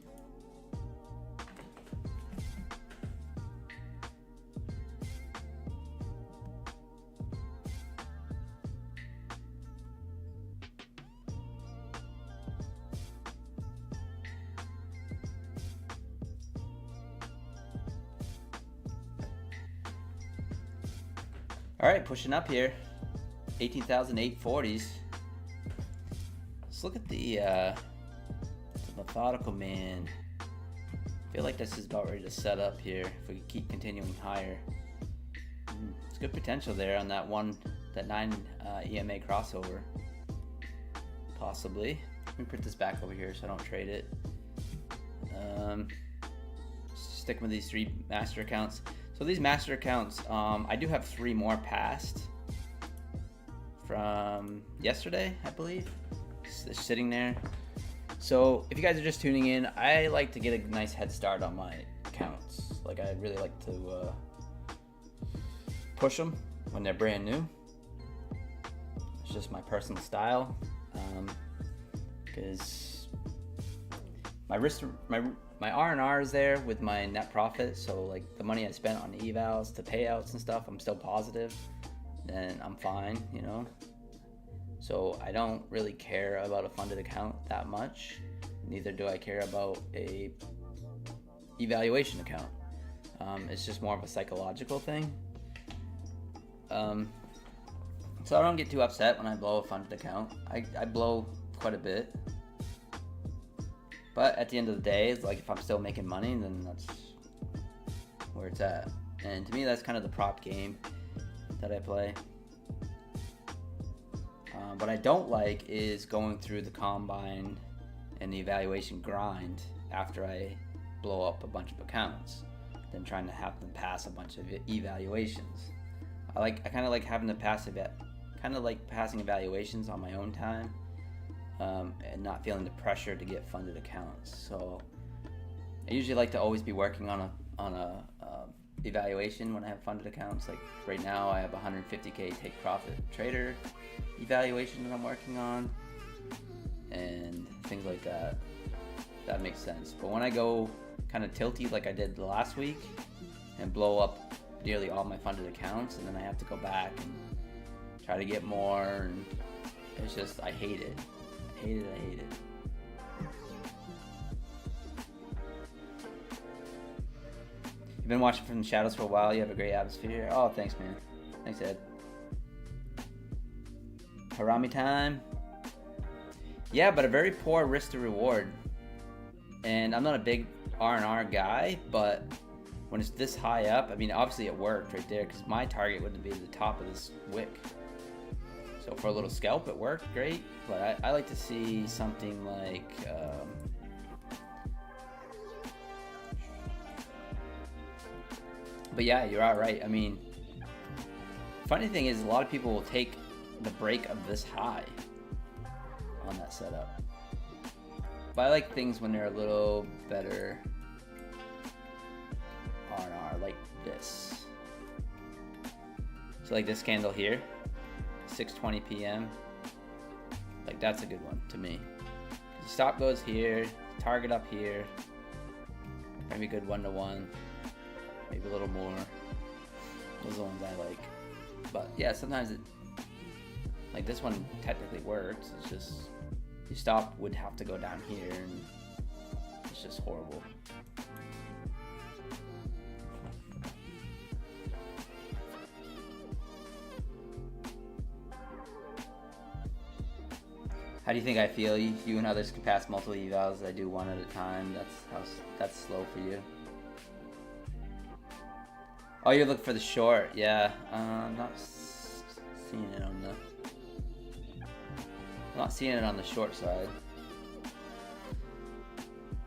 All right, pushing up here, 18,840s. Let's look at the methodical man. I feel like this is about ready to set up here if we keep continuing higher. It's good potential there on that 9 EMA crossover, possibly. Let me put this back over here so I don't trade it. Stick with these 3 master accounts. So these master accounts, I do have 3 more passed from yesterday, I believe. They're sitting there. So if you guys are just tuning in, I like to get a nice head start on my accounts. Like I really like to push them when they're brand new. It's just my personal style, because my R&R is there with my net profit, so like the money I spent on evals to payouts and stuff, I'm still positive, then I'm fine, you know. So I don't really care about a funded account that much. Neither do I care about a evaluation account. It's just more of a psychological thing. So I don't get too upset when I blow a funded account. I blow quite a bit. But at the end of the day, it's like if I'm still making money, then that's where it's at. And to me, that's kind of the prop game that I play. What I don't like is going through the combine and the evaluation grind after I blow up a bunch of accounts, then trying to have them pass a bunch of evaluations. I kind of like having to passing evaluations on my own time, and not feeling the pressure to get funded accounts. So I usually like to always be working on a evaluation when I have funded accounts. Like right now, I have 150K take profit trader evaluation that I'm working on, and things like that. That makes sense. But when I go kind of tilty like I did last week and blow up nearly all my funded accounts, and then I have to go back and try to get more, and it's just, I hate it. I hate it. You've been watching from the shadows for a while. You have a great atmosphere. Oh, thanks, man. Thanks, Ed. Harami time. Yeah, but a very poor risk to reward. And I'm not a big R&R guy, but when it's this high up, I mean, obviously it worked right there because my target would be the top of this wick. So for a little scalp, it worked great. But I like to see something like... But yeah, you're all right. I mean, funny thing is, a lot of people will take the break of this high on that setup. But I like things when they're a little better R&R, like this. So like this candle here, 6:20 p.m. Like that's a good one to me. The stop goes here, target up here. Maybe a good 1-to-1. Maybe a little more. Those are the ones I like. But yeah, sometimes it, like this one technically works. It's just, your stop would have to go down here, and it's just horrible. How do you think I feel? You and others can pass multiple evals. I do one at a time. That's slow for you. Oh, you're looking for the short, yeah. I'm not seeing it on the. I'm not seeing it on the short side.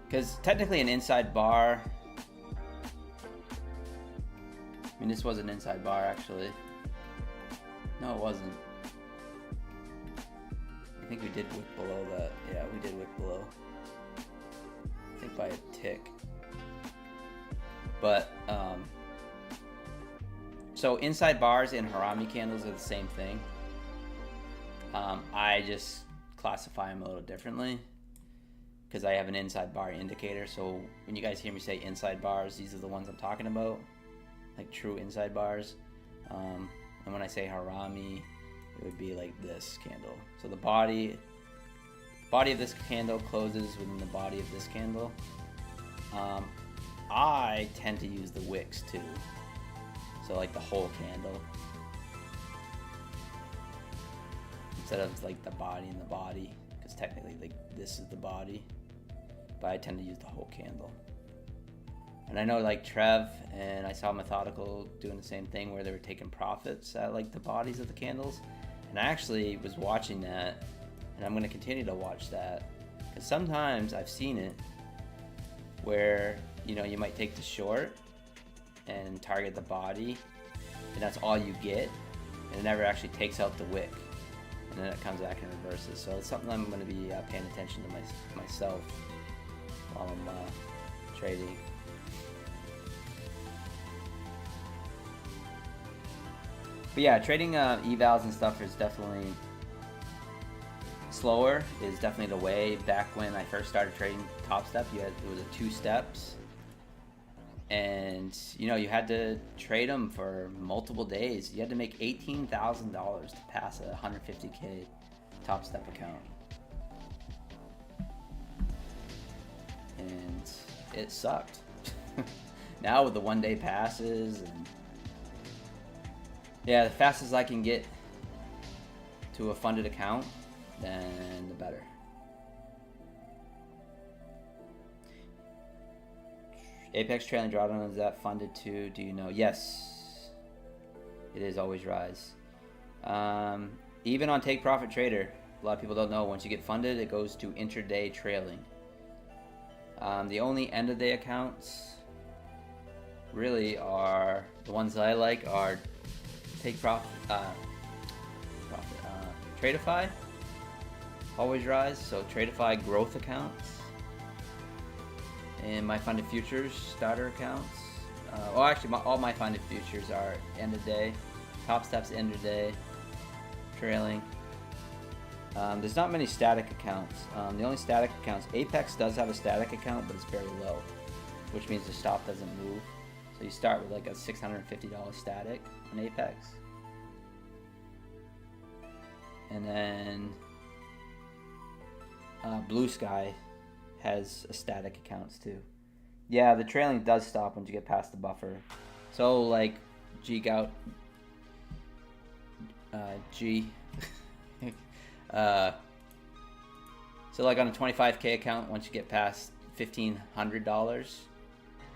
Because technically, an inside bar. I mean, this was an inside bar actually. No, it wasn't. I think we did wick below that. Yeah, we did wick below. I think by a tick. But so inside bars and Harami candles are the same thing. I just classify them a little differently because I have an inside bar indicator. So when you guys hear me say inside bars, these are the ones I'm talking about, like true inside bars. And when I say Harami, it would be like this candle. So the body of this candle closes within the body of this candle. I tend to use the wicks too. So like the whole candle. Instead of like the body and the body. Because technically like this is the body. But I tend to use the whole candle. And I know like Trev and I saw Methodical doing the same thing where they were taking profits at like the bodies of the candles. And I actually was watching that. And I'm going to continue to watch that. Because sometimes I've seen it where, you know, you might take the short and target the body, and that's all you get, and it never actually takes out the wick, and then it comes back and reverses. So it's something I'm going to be paying attention to myself while I'm trading. But yeah, trading evals and stuff is definitely slower. Is definitely the way. Back when I first started trading Top Step, it was a 2 steps. And you know, you had to trade them for multiple days. You had to make $18,000 to pass a 150K Top Step account, and it sucked. Now with the 1-day passes, and yeah, the fastest I can get to a funded account, then the better. Apex trailing drawdown, is that funded too? Do you know? Yes, it is always rise. Even on Take Profit Trader, a lot of people don't know, once you get funded, it goes to intraday trailing. The only end of day accounts really are the ones that I like are Take Profit, Tradeify, always rise. So Tradeify growth accounts, and my funded futures starter accounts. Well, actually, all my funded futures are end of day, Top Steps end of day, trailing. There's not many static accounts. The only static accounts, Apex does have a static account, but it's very low, which means the stop doesn't move. So you start with like a $650 static on Apex. And then Blue Sky has a static accounts too. Yeah, the trailing does stop once you get past the buffer. So like G Gout, so like on a 25k account, once you get past $1,500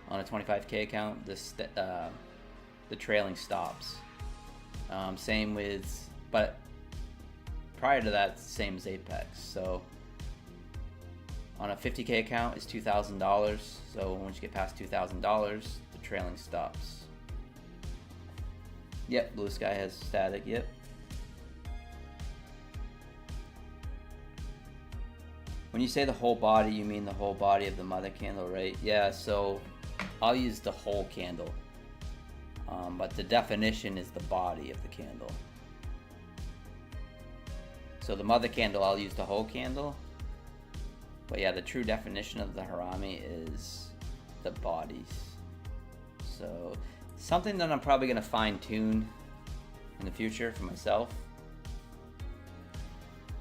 on a 25k account, the trailing stops. Same with, but prior to that, it's the same as Apex. So on a 50k account, it's $2,000. So once you get past $2,000, the trailing stops. Yep, Blue Sky has static. Yep. When you say the whole body, you mean the whole body of the mother candle, right? Yeah, so I'll use the whole candle. But the definition is the body of the candle. So the mother candle, I'll use the whole candle. But yeah, the true definition of the harami is the bodies. So something that I'm probably going to fine tune in the future for myself.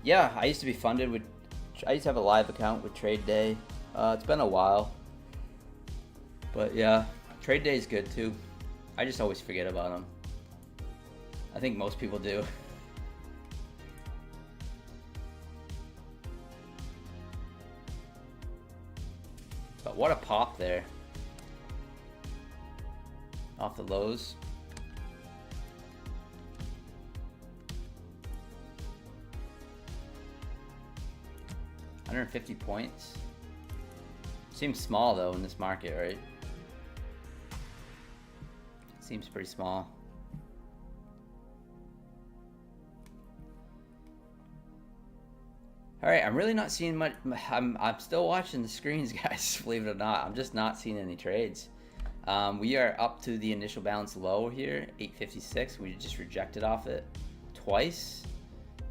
Yeah, I used to be funded with, I used to have a live account with Trade Day. It's been a while. But yeah, Trade Day is good too. I just always forget about them. I think most people do. But what a pop there. Off the lows. $150 points. Seems small though in this market, right? Seems pretty small. All right, I'm really not seeing much. I'm still watching the screens, guys. Believe it or not, I'm just not seeing any trades. We are up to the initial balance low here, 856. We just rejected off it twice.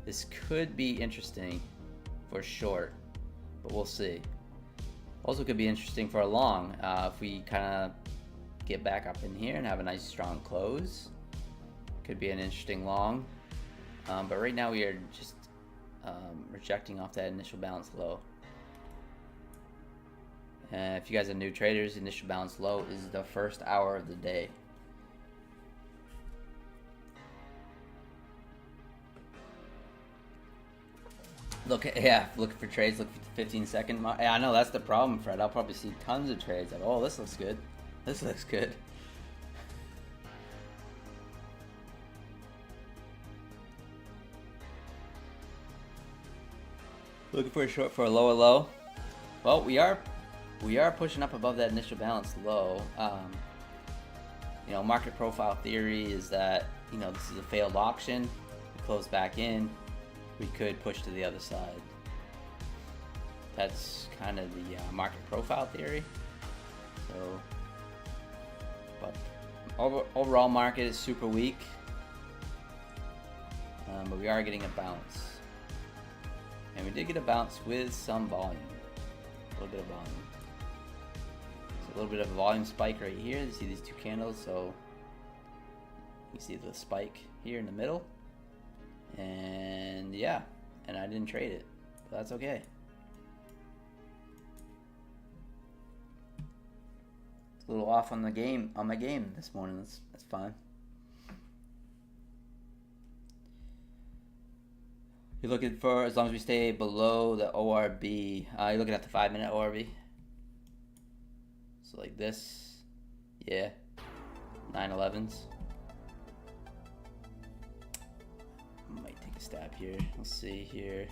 This could be interesting for short, but we'll see. Also could be interesting for a long if we kind of get back up in here and have a nice strong close. Could be an interesting long, but right now we are just rejecting off that initial balance low. If you guys are new traders, initial balance low is the first hour of the day. Look, yeah, looking for trades, looking for the 15-second mark. Yeah, I know that's the problem, Fred. I'll probably see tons of trades. Like, oh, this looks good. This looks good. Looking for a short for a lower low. Well, we are pushing up above that initial balance low. You know, market profile theory is that, you know, this is a failed auction. We close back in. We could push to the other side. That's kind of the market profile theory. So, but overall market is super weak, but we are getting a bounce, and we did get a bounce with some volume, a little bit of volume. So a little bit of a volume spike right here. You see these two candles, so you see the spike here in the middle, and yeah, and I didn't trade it, but that's okay. A little off on the game, on my game this morning. That's fine. You're looking for, as long as we stay below the ORB, you're looking at the 5-minute ORB. So like this, yeah, 9/11s. Might take a stab here. Let's see here.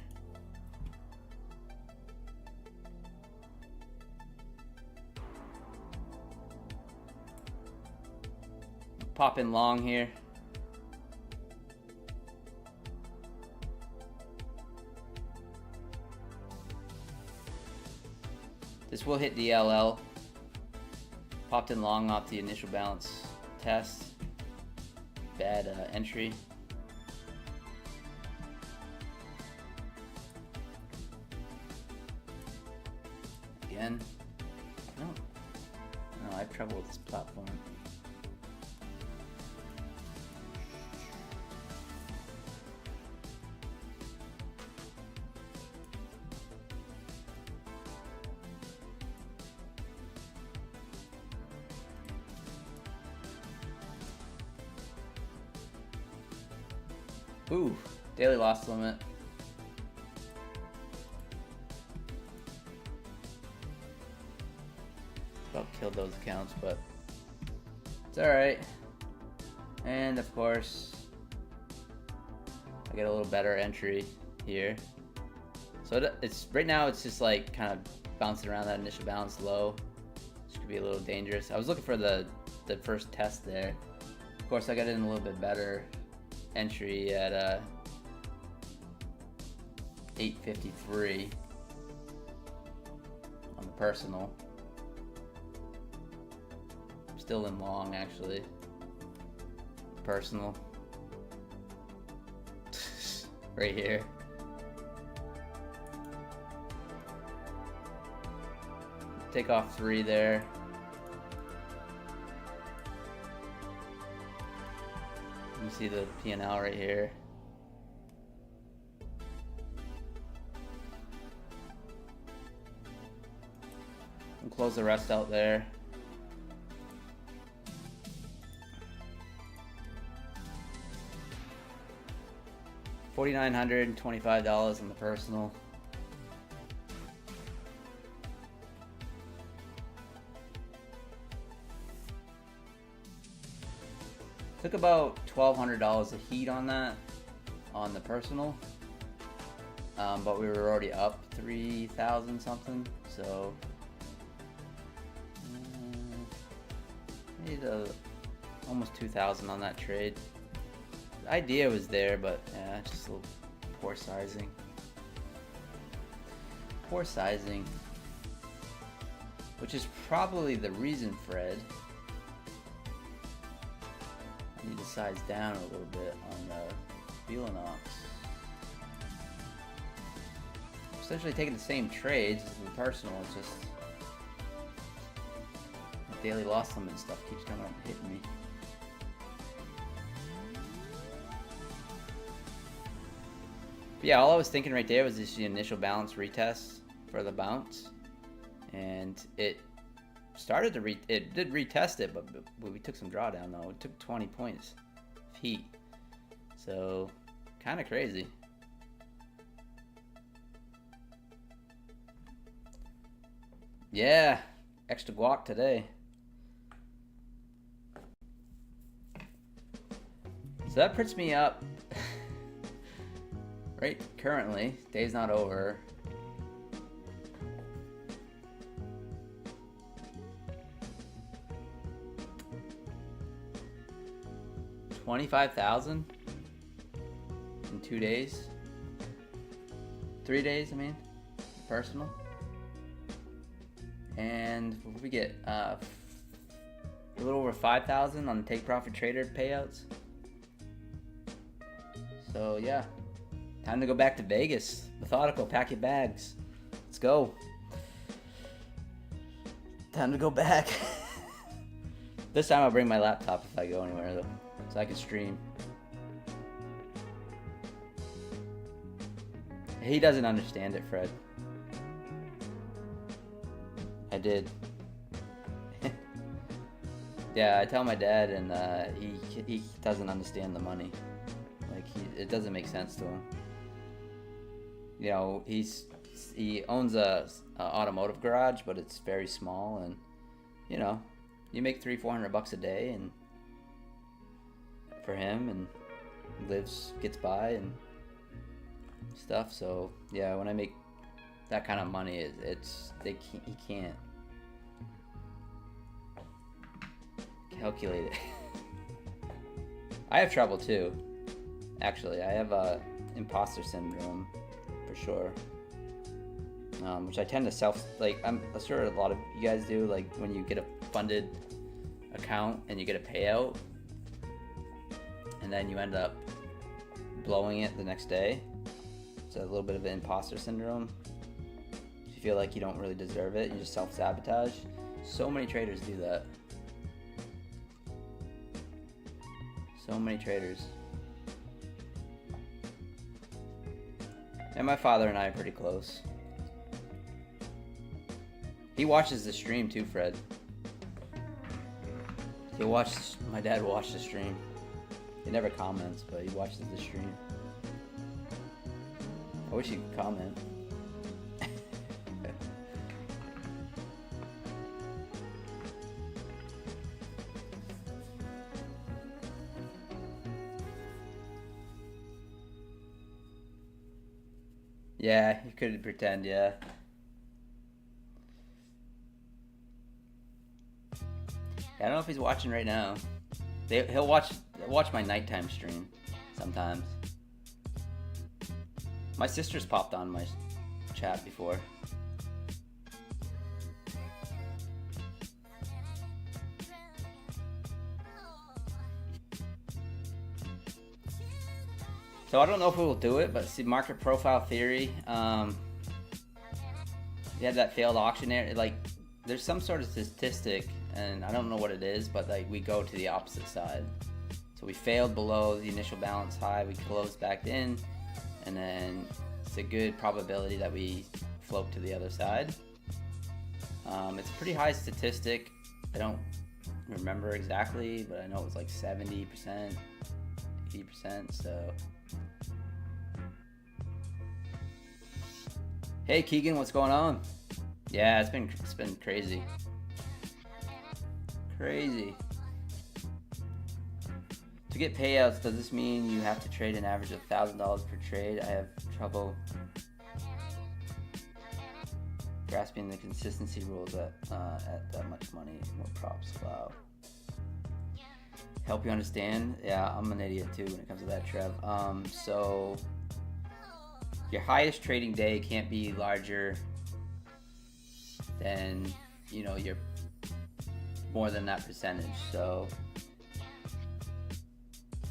Pop in long here. This will hit DLL. Popped in long off the initial balance test. Bad entry. Again. No, I have trouble with this platform. Ooh, daily loss limit. About killed those accounts, but it's alright. And of course, I get a little better entry here. So it's right now it's just like kind of bouncing around that initial balance low. This could be a little dangerous. I was looking for the first test there. Of course, I got in a little bit better entry at 8.53 on the personal. I'm still in long actually. Personal. Right here. Take off 3 there. You see the P&L right here. And close the rest out there. $4,925 on the personal. Took about $1,200 of heat on that, on the personal, but we were already up 3,000 something, so need almost 2,000 on that trade. The idea was there, but yeah, just a little poor sizing. Poor sizing, which is probably the reason, Fred. I need to size down a little bit on the Felinox. Essentially taking the same trades as the personal, it's just the daily loss limit stuff keeps coming up and hitting me. But yeah, all I was thinking right there was just the initial balance retest for the bounce, and it started to it did retest it, but we took some drawdown though. It took 20 points of heat, so kind of crazy. Yeah, extra guac today. So that puts me up right currently. Day's not over. $25,000 in 2 days, 3 days. I mean, personal. And what did we get? A little over 5,000 on the take profit trader payouts. So yeah, time to go back to Vegas. Methodical, pack your bags. Let's go. Time to go back. This time I'll bring my laptop if I go anywhere though, so I can stream. He doesn't understand it, Fred. I did. Yeah, I tell my dad, and he doesn't understand the money. Like it doesn't make sense to him. you know, he owns a automotive garage, but it's very small, and you know, you make $300-400 a day, and for him, and gets by and stuff. So yeah, when I make that kind of money, he can't calculate it. I have trouble too. Actually, I have imposter syndrome for sure, which I tend to I'm sure a lot of you guys do. Like when you get a funded account and you get a payout, and then you end up blowing it the next day. It's a little bit of an imposter syndrome. You feel like you don't really deserve it. You just self-sabotage. So many traders do that. So many traders. And my father and I are pretty close. He watches the stream too, Fred. My dad will watch the stream. He never comments, but he watches the stream. I wish he could comment. Yeah, you could pretend, yeah. I don't know if he's watching right now. He'll watch my nighttime stream sometimes. My sister's popped on my chat before. So I don't know if we will do it, but see, market profile theory. You have that failed auctioneer. Like, there's some sort of statistic, and I don't know what it is, but like we go to the opposite side. So we failed below the initial balance high. We closed back in, and then it's a good probability that we float to the other side. It's a pretty high statistic. I don't remember exactly, but I know it was like 70%, 80%. So. Hey Keegan, what's going on? Yeah, it's been crazy. Crazy. To get payouts, does this mean you have to trade an average of $1,000 per trade? I have trouble grasping the consistency rules at that much money. More props. Wow. Help you understand? Yeah, I'm an idiot too when it comes to that, Trev. So your highest trading day can't be larger than, you know, your more than that percentage. So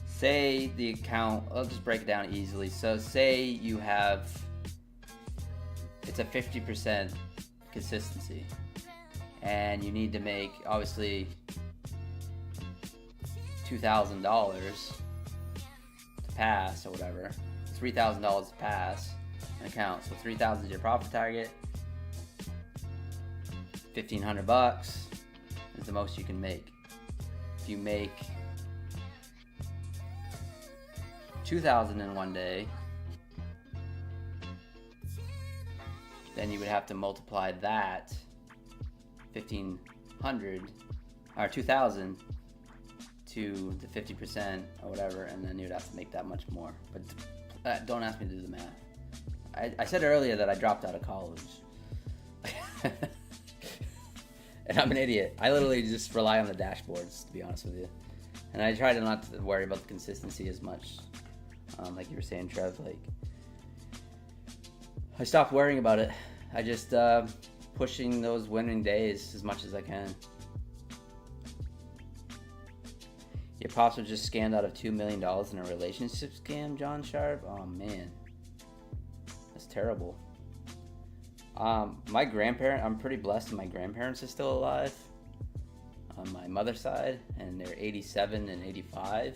say the account, I'll just break it down easily. So say you have, it's a 50% consistency, and you need to make obviously $2,000 to pass or whatever. $3,000 to pass an account. So 3,000 is your profit target. $1,500 is the most you can make. If you make 2,000 in one day, then you would have to multiply that 1,500 or 2,000 to the 50% or whatever, and then you'd have to make that much more. But don't ask me to do the math. I said earlier that I dropped out of college. And I'm an idiot. I literally just rely on the dashboards, to be honest with you. And I try to not to worry about the consistency as much. Like you were saying, Trev, like I stopped worrying about it. I just pushing those winning days as much as I can. Your pops were just scammed out of $2 million in a relationship scam, John Sharp? Oh man, that's terrible. My grandparent, I'm pretty blessed, my grandparents are still alive on my mother's side, and they're 87 and 85,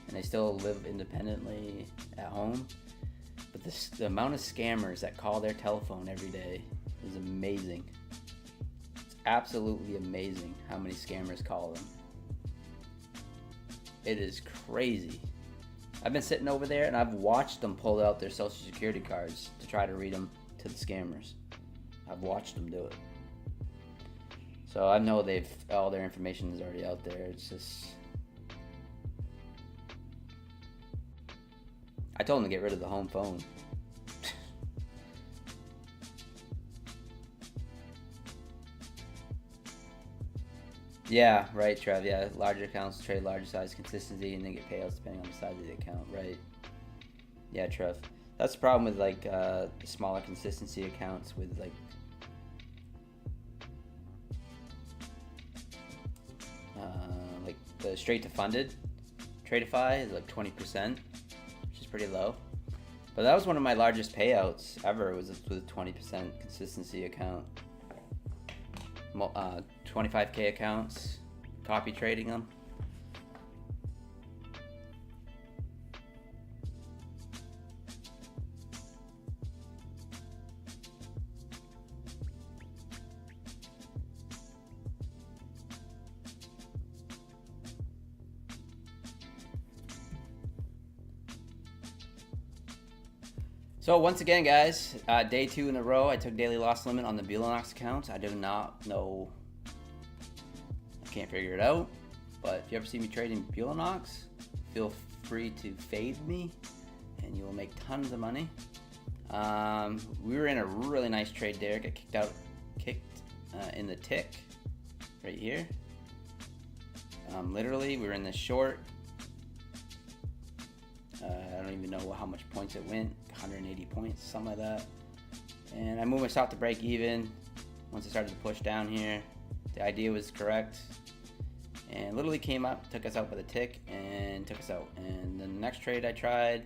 and they still live independently at home. But the amount of scammers that call their telephone every day is amazing. It's absolutely amazing how many scammers call them. It is crazy. I've been sitting over there and I've watched them pull out their social security cards to try to read them to the scammers. I've watched them do it. So I know all their information is already out there. It's just, I told them to get rid of the home phone. Yeah, right, Trev. Yeah, larger accounts trade larger size consistency, and they get payouts depending on the size of the account. Right. Yeah, Trev. That's the problem with like smaller consistency accounts with like the straight to funded. Tradeify is like 20%, which is pretty low. But that was one of my largest payouts ever. Was with a 20% consistency account. 25K accounts, copy trading them. So once again, guys, day 2 in a row, I took daily loss limit on the Buellanox account. I do not know, I can't figure it out, but if you ever see me trading Buellanox, feel free to fade me, and you will make tons of money. We were in a really nice trade there, got kicked in the tick, right here. Literally, we were in this short. I don't even know how much points it went, 180 points, something like that. And I moved my stop to break even once I started to push down here. The idea was correct. And literally came up, took us out by the tick, and took us out. And the next trade I tried,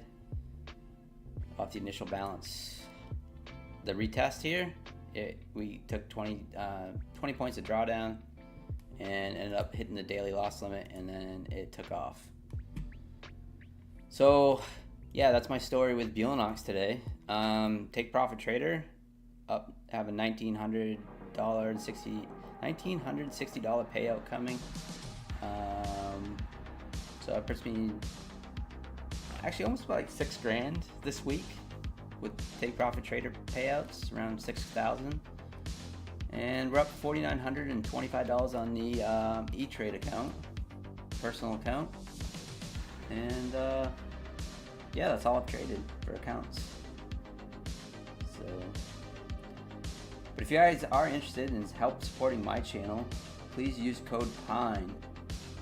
off the initial balance, the retest here, we took 20 points of drawdown and ended up hitting the daily loss limit, and then it took off. So yeah, that's my story with Buellanox today. Take profit trader, up, have a $1,960 payout coming. So that puts me actually almost about like $6,000 this week with take profit trader payouts, around 6,000. And we're up $4,925 on the E-Trade account, personal account. And yeah, that's all I've traded for accounts. So, but if you guys are interested in help supporting my channel, please use code PINE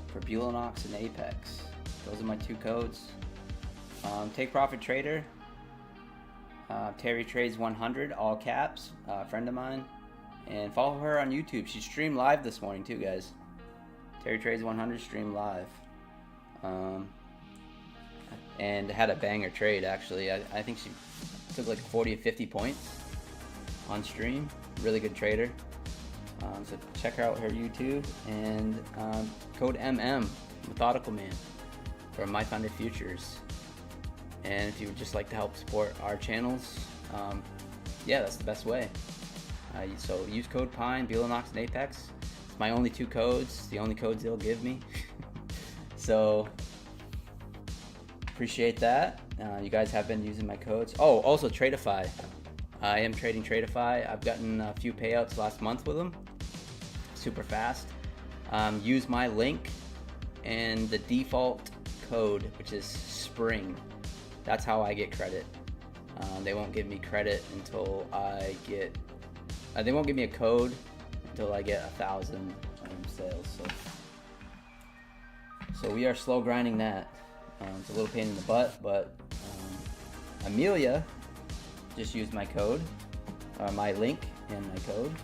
for Buellanox and Apex. Those are my 2 codes. Take profit trader, Terry Trades 100, all caps, friend of mine, and follow her on YouTube. She streamed live this morning too, guys. Terry Trades 100 streamed live. And had a banger trade actually. I think she took like 40 or 50 points on stream. Really good trader. So check out her YouTube, and code MM, Methodical Man, for My Thunder Futures. And if you would just like to help support our channels, yeah, that's the best way. So use code PINE, Buellanox, and Apex. It's my only 2 codes, the only codes they'll give me. So appreciate that. You guys have been using my codes. Oh, also Tradeify. I am trading Tradeify. I've gotten a few payouts last month with them. Super fast. Use my link and the default code, which is SPRING. That's how I get credit. They won't give me credit until I get, they won't give me a code until I get 1,000 sales. So we are slow grinding that. It's a little pain in the butt, but Amelia just used my code, my link and my code,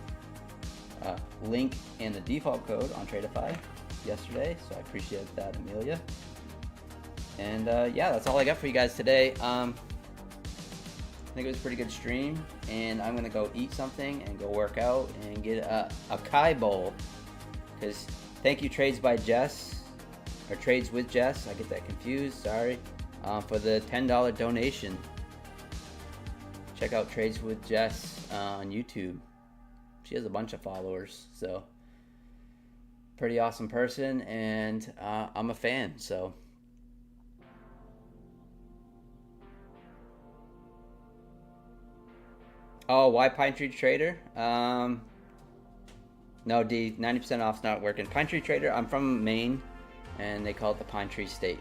link and the default code on Tradeify yesterday, so I appreciate that, Amelia. And yeah, that's all I got for you guys today. I think it was a pretty good stream, and I'm gonna go eat something and go work out and get a Kai bowl, because thank you Trades by Jess, or Trades with Jess, I get that confused, sorry, for the $10 donation. Check out Trades with Jess on YouTube. She has a bunch of followers, so pretty awesome person, and I'm a fan, so Oh, why Pine Tree Trader? No, D, 90% off's not working. Pine Tree Trader, I'm from Maine, and they call it the Pine Tree State.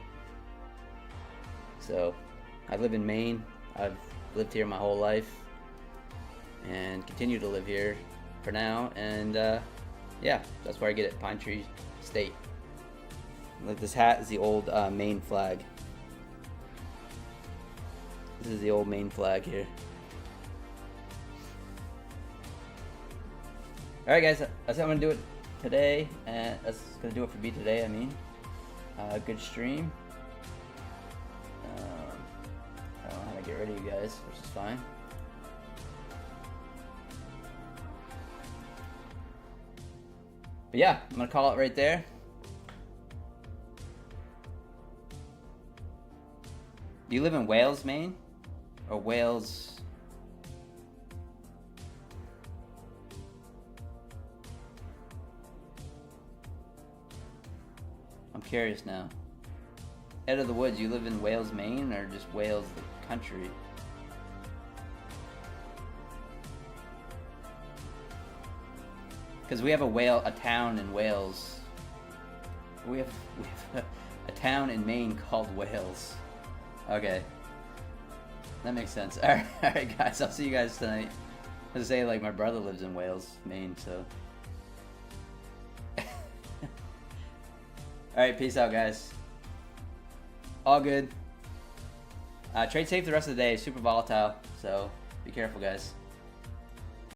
So, I live in Maine. I've lived here my whole life, and continue to live here for now. And yeah, that's where I get it, Pine Tree State. Like, this hat is the old Maine flag. This is the old Maine flag here. Alright guys, that's how I'm going to do it today, and that's going to do it for me today, I mean. Good stream. I don't know how to get rid of you guys, which is fine. But yeah, I'm going to call it right there. Do you live in Wales, Maine? Or Wales? I'm curious now. Ed of the Woods, you live in Wales, Maine, or just Wales, the country? Because we have a town in Wales. We have a town in Maine called Wales. Okay. That makes sense. Alright guys, I'll see you guys tonight. As I say, like, my brother lives in Wales, Maine, so. Alright, peace out guys. All good. Trade safe the rest of the day. Super volatile, so be careful guys.